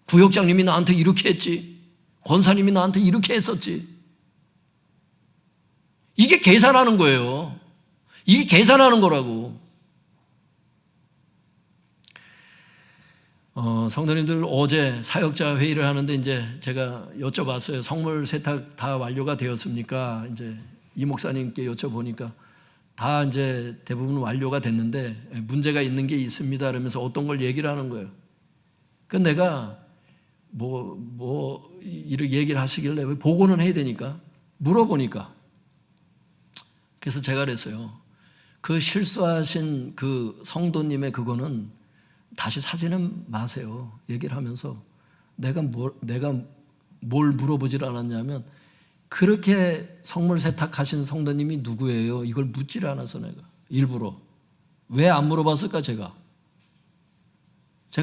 구역장님이 나한테 이렇게 했지. 권사님이 나한테 이렇게 했었지. 이게 계산하는 거예요. 이게 계산하는 거라고. 성도님들, 어제 사역자 회의를 하는데 이제 제가 여쭤봤어요. 성물 세탁 다 완료가 되었습니까? 이제 이 목사님께 여쭤보니까 다 이제 대부분 완료가 됐는데 문제가 있는 게 있습니다. 그러면서 어떤 걸 얘기를 하는 거예요. 그 내가 이렇게 얘기를 하시길래 보고는 해야 되니까 물어보니까, 그래서 제가 그랬어요. 그 실수하신 그 성도님의 그거는 다시 사지는 마세요. 얘기를 하면서 내가 뭘 물어보질 않았냐면, 그렇게 성물 세탁하신 성도님이 누구예요? 이걸 묻질 않아서 내가 일부러. 왜 안 물어봤을까 제가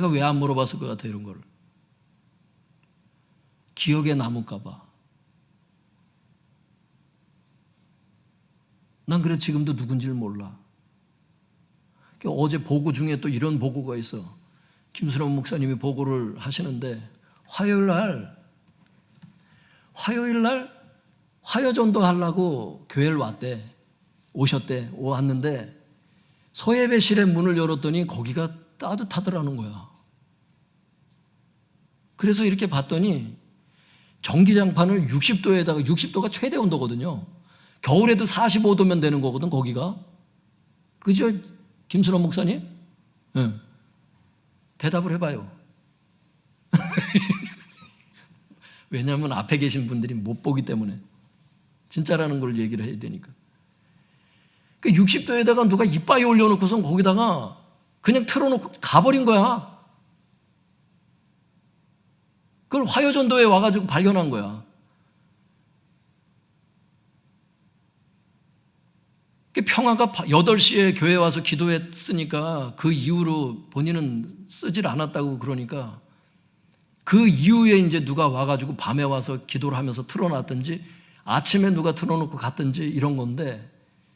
왜 안 물어봤을 것 같아 이런 거를. 기억에 남을까 봐. 난 그래 지금도 누군지를 몰라. 어제 보고 중에 또 이런 보고가 있어. 김수남 목사님이 보고를 하시는데 화요일 날 화요전도 하려고 교회를 왔는데 소예배실의 문을 열었더니 거기가 따뜻하더라는 거야. 그래서 이렇게 봤더니 전기장판을 60도에다가, 60도가 최대 온도거든요. 겨울에도 45도면 되는 거거든 거기가. 그죠 김순원 목사님? 네. 대답을 해봐요. 왜냐하면 앞에 계신 분들이 못 보기 때문에. 진짜라는 걸 얘기를 해야 되니까. 60도에다가 누가 이빠이 올려놓고선 거기다가 그냥 틀어놓고 가버린 거야. 그걸 화요전도에 와가지고 발견한 거야. 평화가 8시에 교회 와서 기도했으니까 그 이후로 본인은 쓰질 않았다고 그러니까 그 이후에 이제 누가 와가지고 밤에 와서 기도를 하면서 틀어놨든지 아침에 누가 틀어놓고 갔든지 이런 건데,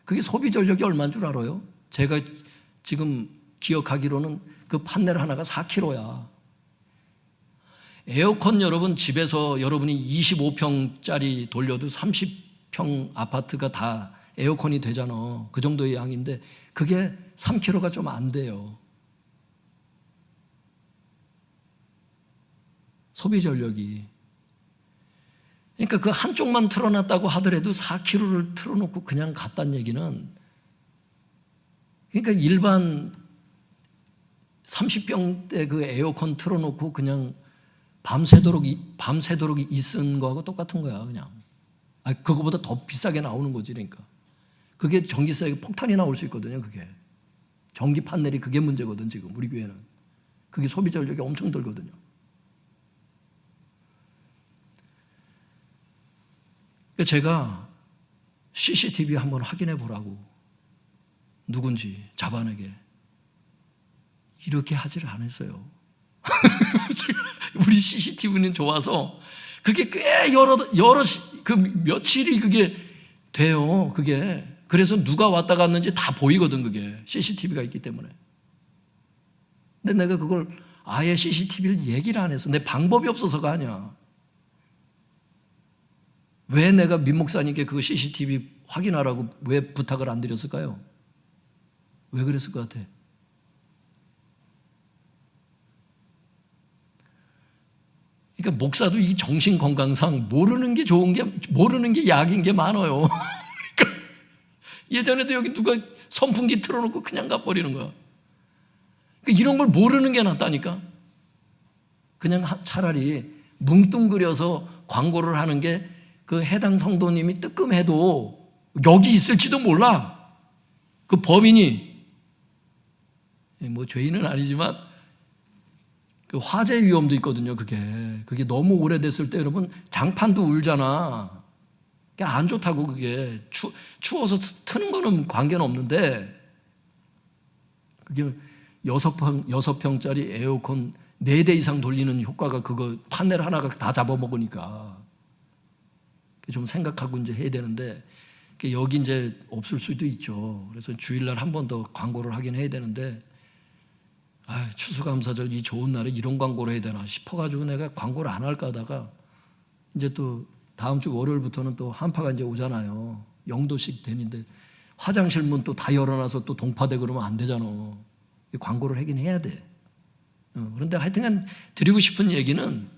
그게 소비 전력이 얼마인 줄 알아요? 제가 지금 기억하기로는 그 판넬 하나가 4kg야. 에어컨 여러분 집에서 여러분이 25평짜리 돌려도 30평 아파트가 다 에어컨이 되잖아. 그 정도의 양인데 그게 3kg가 좀 안 돼요. 소비 전력이. 그러니까 그 한쪽만 틀어놨다고 하더라도 4kg를 틀어놓고 그냥 갔다는 얘기는, 그러니까 일반 30평대 그 에어컨 틀어놓고 그냥 밤새도록 있은 거하고 똑같은 거야 그냥. 그거보다 더 비싸게 나오는 거지. 그러니까 그게 전기세가 폭탄이 나올 수 있거든요. 그게 전기 판넬이 그게 문제거든 지금 우리 교회는. 그게 소비 전력이 엄청 들거든요. 제가 CCTV 한번 확인해 보라고, 누군지 잡아내게, 이렇게 하지를 않았어요. 우리 CCTV는 좋아서 그게 꽤 여러 그 며칠이 그게 돼요. 그게 그래서 누가 왔다 갔는지 다 보이거든. 그게 CCTV가 있기 때문에. 근데 내가 그걸 아예 CCTV를 얘기를 안 했어. 내 방법이 없어서가 아니야. 왜 내가 민 목사님께 그 CCTV 확인하라고 왜 부탁을 안 드렸을까요? 왜 그랬을 것 같아? 그러니까 목사도 이 정신 건강상 모르는 게 약인 게 많아요. 그러니까 예전에도 여기 누가 선풍기 틀어놓고 그냥 가버리는 거야. 그러니까 이런 걸 모르는 게 낫다니까. 그냥 차라리 뭉뚱그려서 광고를 하는 게 그 해당 성도님이 뜨끔해도 여기 있을지도 몰라. 그 범인이 뭐 죄인은 아니지만 그 화재 위험도 있거든요. 그게 너무 오래됐을 때 여러분 장판도 울잖아. 그게 안 좋다고. 그게 추워서 트는 거는 관계는 없는데, 그게 6평짜리 에어컨 4대 이상 돌리는 효과가 그거 판넬 하나가 다 잡아먹으니까 좀 생각하고 이제 해야 되는데, 여기 이제 없을 수도 있죠. 그래서 주일날 한 번 더 광고를 하긴 해야 되는데, 추수감사절 이 좋은 날에 이런 광고를 해야 되나 싶어가지고 내가 광고를 안 할까 하다가, 이제 또 다음 주 월요일부터는 또 한파가 이제 오잖아요. 0도씩 되는데 화장실 문 또 다 열어놔서 또 동파돼 그러면 안 되잖아. 광고를 하긴 해야 돼. 그런데 하여튼간 드리고 싶은 얘기는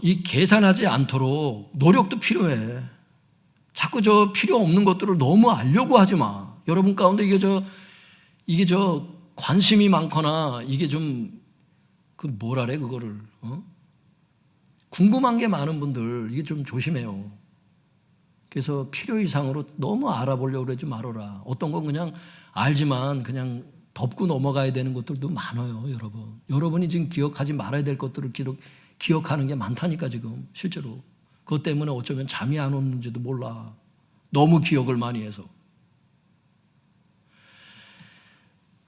이 계산하지 않도록 노력도 필요해. 자꾸 저 필요 없는 것들을 너무 알려고 하지 마. 여러분 가운데 이게 관심이 많거나 이게 뭐라래 그거를 궁금한 게 많은 분들 이게 좀 조심해요. 그래서 필요 이상으로 너무 알아보려고 그러지 말아라. 어떤 건 그냥 알지만 그냥 덮고 넘어가야 되는 것들도 많아요, 여러분. 여러분이 지금 기억하지 말아야 될 것들을 기억하는 게 많다니까 지금 실제로. 그것 때문에 어쩌면 잠이 안 오는지도 몰라. 너무 기억을 많이 해서.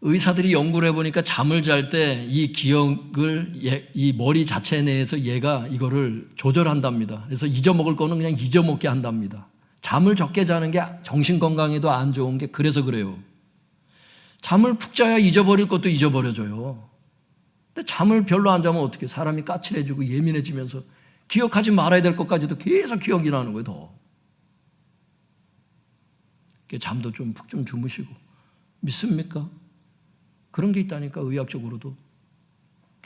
의사들이 연구를 해보니까 잠을 잘 때 이 기억을 이 머리 자체 내에서 얘가 이거를 조절한답니다. 그래서 잊어먹을 거는 그냥 잊어먹게 한답니다. 잠을 적게 자는 게 정신 건강에도 안 좋은 게 그래서 그래요. 잠을 푹 자야 잊어버릴 것도 잊어버려져요. 근데 잠을 별로 안 자면 어떻게 사람이 까칠해지고 예민해지면서 기억하지 말아야 될 것까지도 계속 기억이 나는 거예요, 더. 잠도 좀 푹 좀 주무시고. 믿습니까? 그런 게 있다니까, 의학적으로도.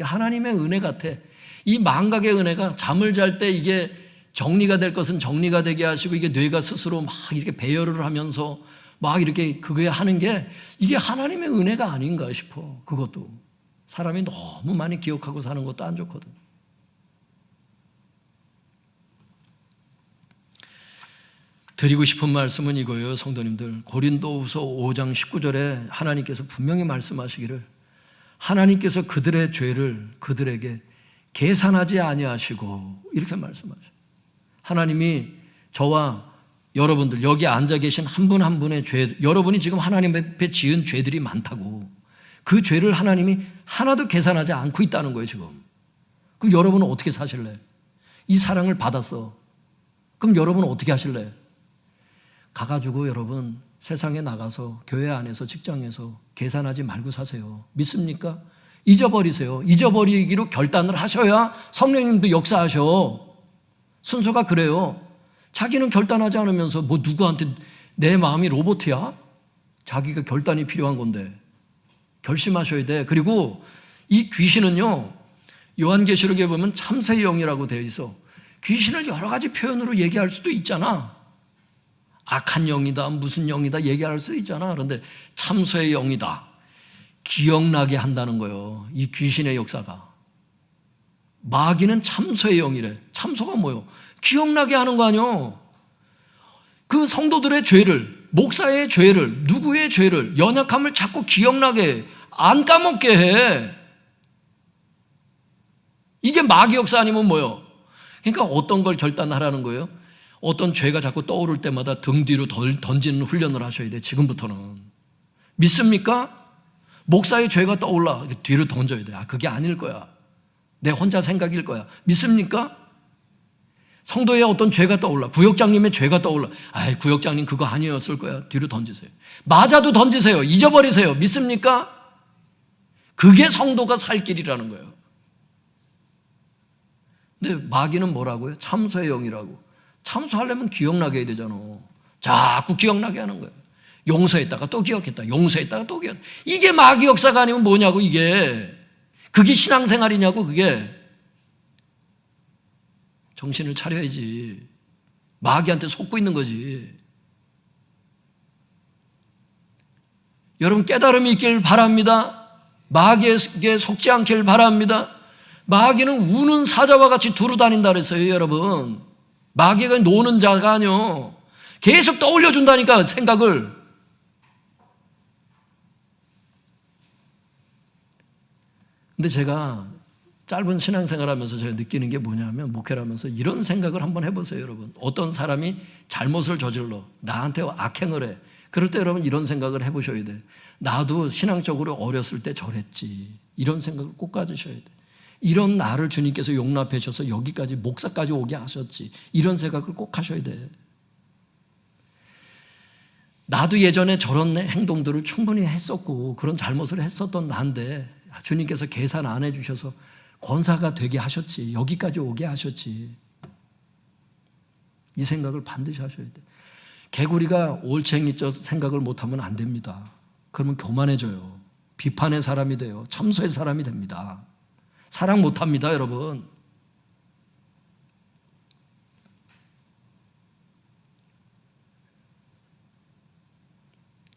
하나님의 은혜 같아. 이 망각의 은혜가 잠을 잘 때 이게 정리가 될 것은 정리가 되게 하시고 이게 뇌가 스스로 막 이렇게 배열을 하면서 막 이렇게 그게 하는 게 이게 하나님의 은혜가 아닌가 싶어. 그것도. 사람이 너무 많이 기억하고 사는 것도 안 좋거든. 드리고 싶은 말씀은 이거예요, 성도님들. 고린도후서 5장 19절에 하나님께서 분명히 말씀하시기를 하나님께서 그들의 죄를 그들에게 계산하지 아니하시고 이렇게 말씀하셔요. 하나님이 저와 여러분들 여기 앉아 계신 한 분 한 분의 죄, 여러분이 지금 하나님 앞에 지은 죄들이 많다고. 그 죄를 하나님이 하나도 계산하지 않고 있다는 거예요, 지금. 그럼 여러분은 어떻게 사실래? 이 사랑을 받았어. 그럼 여러분은 어떻게 하실래? 가가지고 여러분 세상에 나가서 교회 안에서 직장에서 계산하지 말고 사세요. 믿습니까? 잊어버리세요. 잊어버리기로 결단을 하셔야 성령님도 역사하셔. 순서가 그래요. 자기는 결단하지 않으면서 뭐 누구한테 내 마음이 로봇이야? 자기가 결단이 필요한 건데 결심하셔야 돼. 그리고 이 귀신은요, 요한계시록에 보면 참새의 영이라고 되어 있어. 귀신을 여러 가지 표현으로 얘기할 수도 있잖아. 악한 영이다, 무슨 영이다 얘기할 수 있잖아. 그런데 참새의 영이다. 기억나게 한다는 거예요. 이 귀신의 역사가. 마귀는 참새의 영이래. 참소가 뭐예요? 기억나게 하는 거 아니요. 그 성도들의 죄를, 목사의 죄를, 누구의 죄를, 연약함을 자꾸 기억나게 안 까먹게 해. 이게 마귀 역사 아니면 뭐예요? 그러니까 어떤 걸 결단하라는 거예요? 어떤 죄가 자꾸 떠오를 때마다 등 뒤로 던지는 훈련을 하셔야 돼. 지금부터는. 믿습니까? 목사의 죄가 떠올라. 뒤로 던져야 돼. 그게 아닐 거야. 내 혼자 생각일 거야. 믿습니까? 성도의 어떤 죄가 떠올라. 구역장님의 죄가 떠올라. 구역장님 그거 아니었을 거야. 뒤로 던지세요. 맞아도 던지세요. 잊어버리세요. 믿습니까? 그게 성도가 살 길이라는 거예요. 근데 마귀는 뭐라고요? 참소의 영이라고. 참소하려면 기억나게 해야 되잖아. 자꾸 기억나게 하는 거예요. 용서했다가 또 기억했다. 용서했다가 또 기억했다. 이게 마귀 역사가 아니면 뭐냐고 이게. 그게 신앙생활이냐고 그게. 정신을 차려야지. 마귀한테 속고 있는 거지. 여러분 깨달음이 있길 바랍니다. 마귀에게 속지 않길 바랍니다. 마귀는 우는 사자와 같이 두루 다닌다 그랬어요, 여러분. 마귀가 노는 자가 아니요. 계속 떠올려준다니까, 생각을. 근데 제가 짧은 신앙생활 하면서 제가 느끼는 게 뭐냐면, 목회를 하면서 이런 생각을 한번 해보세요, 여러분. 어떤 사람이 잘못을 저질러 나한테 악행을 해. 그럴 때 여러분 이런 생각을 해보셔야 돼. 나도 신앙적으로 어렸을 때 저랬지. 이런 생각을 꼭 가지셔야 돼. 이런 나를 주님께서 용납해 주셔서 여기까지 목사까지 오게 하셨지. 이런 생각을 꼭 하셔야 돼. 나도 예전에 저런 행동들을 충분히 했었고 그런 잘못을 했었던 나인데 주님께서 계산 안 해주셔서 권사가 되게 하셨지. 여기까지 오게 하셨지. 이 생각을 반드시 하셔야 돼. 개구리가 올챙이적 생각을 못하면 안 됩니다. 그러면 교만해져요. 비판의 사람이 돼요. 참소의 사람이 됩니다. 사랑 못합니다, 여러분.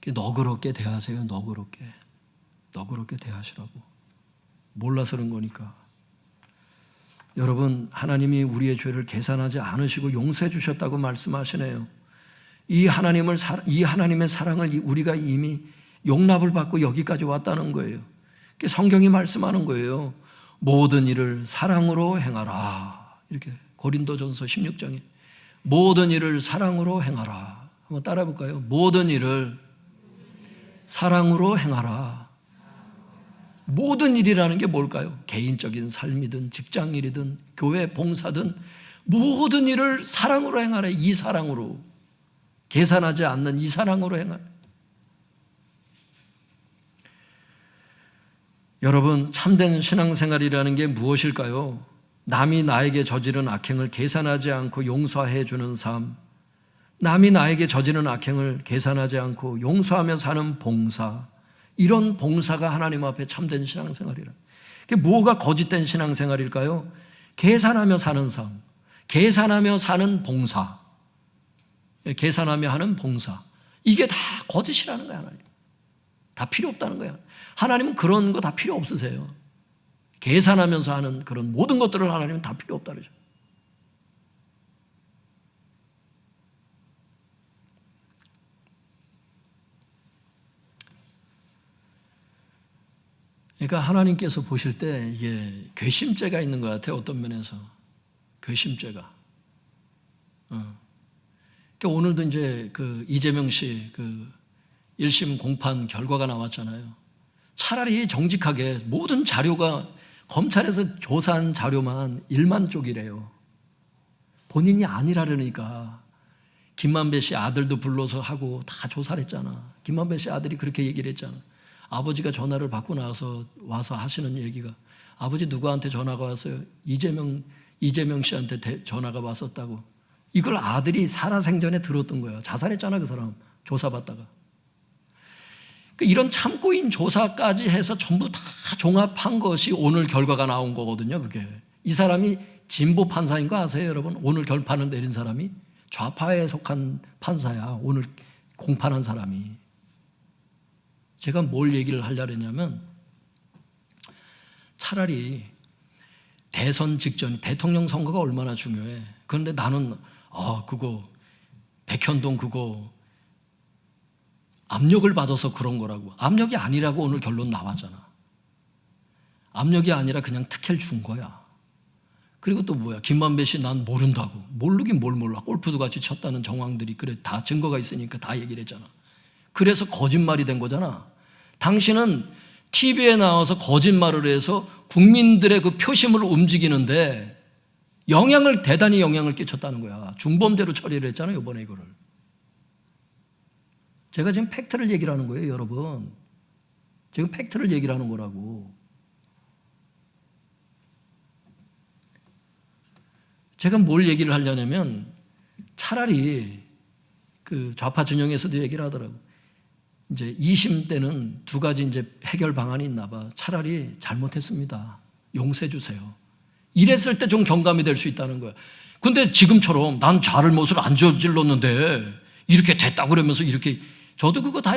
너그럽게 대하세요. 너그럽게 대하시라고. 몰라서 그런 거니까. 여러분, 하나님이 우리의 죄를 계산하지 않으시고 용서해 주셨다고 말씀하시네요. 이 하나님의 사랑을 우리가 이미 용납을 받고 여기까지 왔다는 거예요. 성경이 말씀하는 거예요. 모든 일을 사랑으로 행하라. 이렇게 고린도전서 16장에 모든 일을 사랑으로 행하라. 한번 따라 볼까요? 모든 일을 사랑으로 행하라. 모든 일이라는 게 뭘까요? 개인적인 삶이든 직장일이든 교회 봉사든 모든 일을 사랑으로 행하라. 이 사랑으로, 계산하지 않는 이 사랑으로 행하라. 여러분, 참된 신앙생활이라는 게 무엇일까요? 남이 나에게 저지른 악행을 계산하지 않고 용서해 주는 삶, 남이 나에게 저지른 악행을 계산하지 않고 용서하며 사는 봉사, 이런 봉사가 하나님 앞에 참된 신앙생활이라. 뭐가 거짓된 신앙생활일까요? 계산하며 사는 삶, 계산하며 사는 봉사, 계산하며 하는 봉사, 이게 다 거짓이라는 거야. 하나님 다 필요 없다는 거야. 하나님은 그런 거 다 필요 없으세요. 계산하면서 하는 그런 모든 것들을 하나님은 다 필요 없다 그러죠. 그러니까 하나님께서 보실 때 이게 괘씸죄가 있는 것 같아요. 어떤 면에서 괘씸죄가. 그러니까 오늘도 이제 그 이재명 씨 그 1심 공판 결과가 나왔잖아요. 차라리 정직하게 모든 자료가 검찰에서 조사한 자료만 1만 쪽이래요. 본인이 아니라니까. 김만배 씨 아들도 불러서 하고 다 조사를 했잖아. 김만배 씨 아들이 그렇게 얘기를 했잖아. 아버지가 전화를 받고 나서 와서 하시는 얘기가, 아버지 누구한테 전화가 왔어요? 이재명 씨한테 전화가 왔었다고. 이걸 아들이 살아생전에 들었던 거야. 자살했잖아, 그 사람. 조사받다가. 이런 참고인 조사까지 해서 전부 다 종합한 것이 오늘 결과가 나온 거거든요, 그게. 이 사람이 진보 판사인 거 아세요, 여러분? 오늘 결판을 내린 사람이 좌파에 속한 판사야, 오늘 공판한 사람이. 제가 뭘 얘기를 하려고 했냐면, 차라리 대선 직전, 대통령 선거가 얼마나 중요해. 그런데 나는 그거 백현동 그거 압력을 받아서 그런 거라고. 압력이 아니라고 오늘 결론 나왔잖아. 압력이 아니라 그냥 특혜를 준 거야. 그리고 또 뭐야, 김만배 씨 난 모른다고. 모르긴 뭘 몰라. 골프도 같이 쳤다는 정황들이 그래 다 증거가 있으니까 다 얘기를 했잖아. 그래서 거짓말이 된 거잖아. 당신은 TV에 나와서 거짓말을 해서 국민들의 그 표심을 움직이는데 대단히 영향을 끼쳤다는 거야. 중범죄로 처리를 했잖아요, 이번에 이거를. 제가 지금 팩트를 얘기를 하는 거예요, 여러분. 지금 팩트를 얘기를 하는 거라고. 제가 뭘 얘기를 하려냐면, 차라리 그 좌파 진영에서도 얘기를 하더라고. 이제 2심 때는 두 가지 이제 해결 방안이 있나 봐. 차라리 잘못했습니다. 용서해 주세요. 이랬을 때 좀 경감이 될 수 있다는 거야. 근데 지금처럼 난 잘못을 안 저질렀는데 이렇게 됐다고 그러면서 이렇게, 저도 그거 다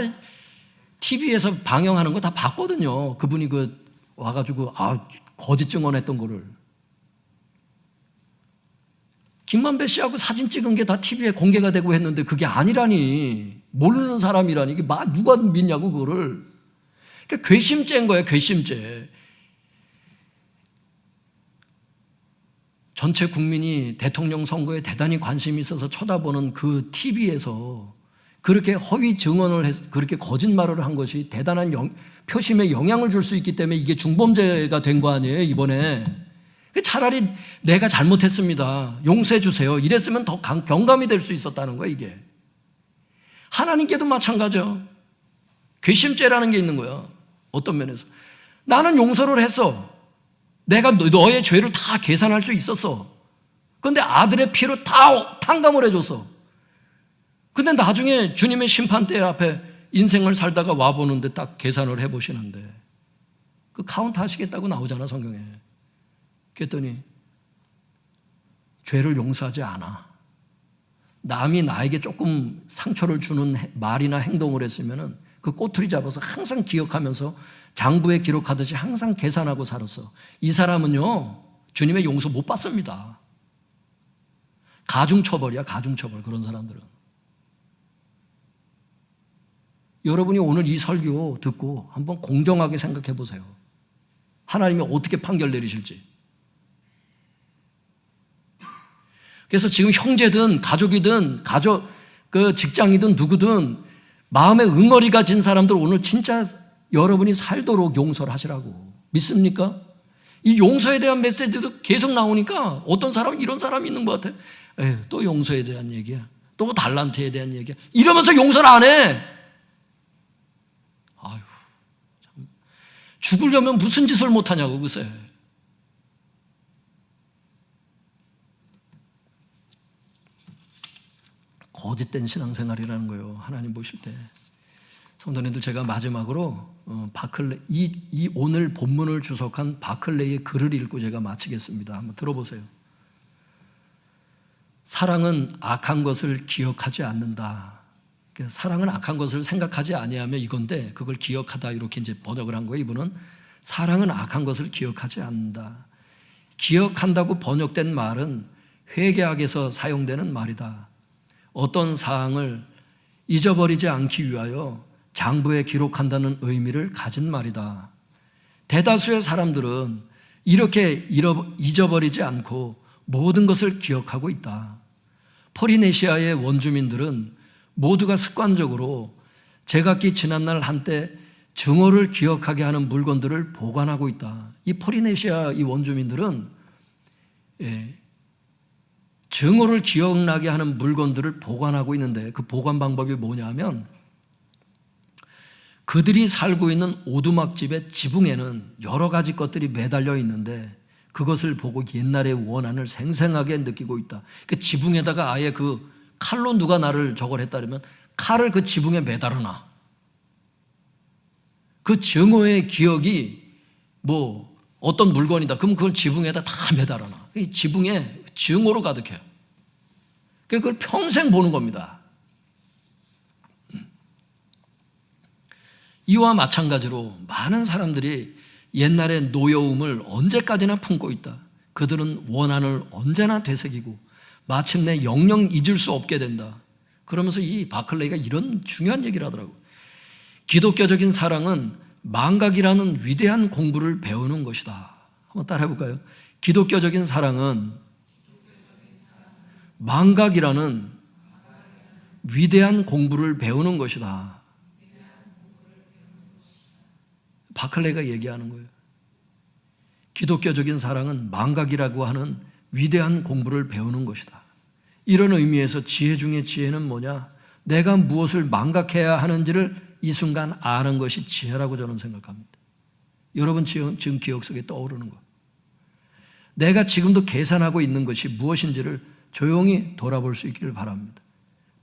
TV에서 방영하는 거 다 봤거든요. 그분이 와가지고 거짓 증언했던 거를. 김만배 씨하고 사진 찍은 게 다 TV에 공개가 되고 했는데 그게 아니라니. 모르는 사람이라니. 이게 누가 믿냐고 그거를. 그러니까 괘씸죄인 거예요, 괘씸죄. 전체 국민이 대통령 선거에 대단히 관심이 있어서 쳐다보는 그 TV에서 그렇게 허위 증언을 해서 그렇게 거짓말을 한 것이 대단한 표심에 영향을 줄 수 있기 때문에 이게 중범죄가 된 거 아니에요, 이번에. 차라리 내가 잘못했습니다. 용서해 주세요. 이랬으면 더 경감이 될 수 있었다는 거야, 이게. 하나님께도 마찬가지죠. 괘씸죄라는 게 있는 거야. 어떤 면에서. 나는 용서를 했어. 내가 너의 죄를 다 계산할 수 있었어. 그런데 아들의 피로 다 탕감을 해줬어. 근데 나중에 주님의 심판대 앞에 인생을 살다가 와보는데 딱 계산을 해보시는데 그 카운트 하시겠다고 나오잖아, 성경에. 그랬더니 죄를 용서하지 않아. 남이 나에게 조금 상처를 주는 말이나 행동을 했으면은 그 꼬투리 잡아서 항상 기억하면서 장부에 기록하듯이 항상 계산하고 살았어. 이 사람은요, 주님의 용서 못 받습니다. 가중처벌이야, 가중처벌. 그런 사람들은. 여러분이 오늘 이 설교 듣고 한번 공정하게 생각해 보세요. 하나님이 어떻게 판결 내리실지. 그래서 지금 형제든 가족이든 직장이든 누구든 마음에 응어리가 진 사람들 오늘 진짜 여러분이 살도록 용서를 하시라고. 믿습니까? 이 용서에 대한 메시지도 계속 나오니까 어떤 사람은 이런 사람이 있는 것 같아. 에휴, 또 용서에 대한 얘기야. 또 달란트에 대한 얘기야. 이러면서 용서를 안 해. 아유, 참. 죽으려면 무슨 짓을 못하냐고, 글쎄. 거짓된 신앙생활이라는 거예요. 하나님 보실 때. 성도님들, 제가 마지막으로 이 오늘 본문을 주석한 바클레이의 글을 읽고 제가 마치겠습니다. 한번 들어보세요. 사랑은 악한 것을 기억하지 않는다. 사랑은 악한 것을 생각하지 아니하며 이건데 그걸 기억하다 이렇게 이제 번역을 한 거예요. 이분은 사랑은 악한 것을 기억하지 않는다. 기억한다고 번역된 말은 회개학에서 사용되는 말이다. 어떤 사항을 잊어버리지 않기 위하여 장부에 기록한다는 의미를 가진 말이다. 대다수의 사람들은 이렇게 잊어버리지 않고 모든 것을 기억하고 있다. 폴리네시아의 원주민들은 모두가 습관적으로 제각기 지난날 한때 증오를 기억하게 하는 물건들을 보관하고 있다. 이 폴리네시아 이 원주민들은 증오를 기억나게 하는 물건들을 보관하고 있는데 그 보관 방법이 뭐냐면 그들이 살고 있는 오두막집의 지붕에는 여러 가지 것들이 매달려 있는데 그것을 보고 옛날의 원한을 생생하게 느끼고 있다. 그 지붕에다가 아예 그 칼로 누가 나를 저걸 했다 그러면 칼을 그 지붕에 매달아놔. 그 증오의 기억이 뭐 어떤 물건이다. 그럼 그걸 지붕에다 다 매달아놔. 이 지붕에 증오로 가득해요. 그걸 평생 보는 겁니다. 이와 마찬가지로 많은 사람들이 옛날의 노여움을 언제까지나 품고 있다. 그들은 원한을 언제나 되새기고 마침내 영영 잊을 수 없게 된다. 그러면서 이 바클레이가 이런 중요한 얘기를 하더라고요. 기독교적인 사랑은 망각이라는 위대한 공부를 배우는 것이다. 한번 따라해 볼까요? 기독교적인 사랑은 망각이라는 위대한 공부를 배우는 것이다. 바클레이가 얘기하는 거예요. 기독교적인 사랑은 망각이라고 하는 위대한 공부를 배우는 것이다. 이런 의미에서 지혜 중에 지혜는 뭐냐? 내가 무엇을 망각해야 하는지를 이 순간 아는 것이 지혜라고 저는 생각합니다. 여러분 지금 기억 속에 떠오르는 것. 내가 지금도 계산하고 있는 것이 무엇인지를 조용히 돌아볼 수 있기를 바랍니다.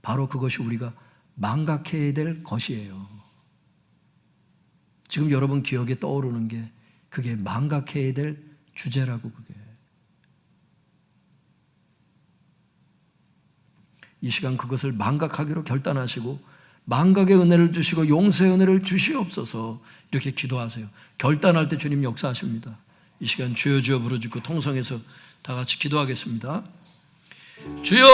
바로 그것이 우리가 망각해야 될 것이에요. 지금 여러분 기억에 떠오르는 게 그게 망각해야 될 주제라고 그게. 이 시간 그것을 망각하기로 결단하시고 망각의 은혜를 주시고 용서의 은혜를 주시옵소서 이렇게 기도하세요. 결단할 때 주님 역사하십니다. 이 시간 주여 주여 부르짖고 통성해서 다 같이 기도하겠습니다. 주여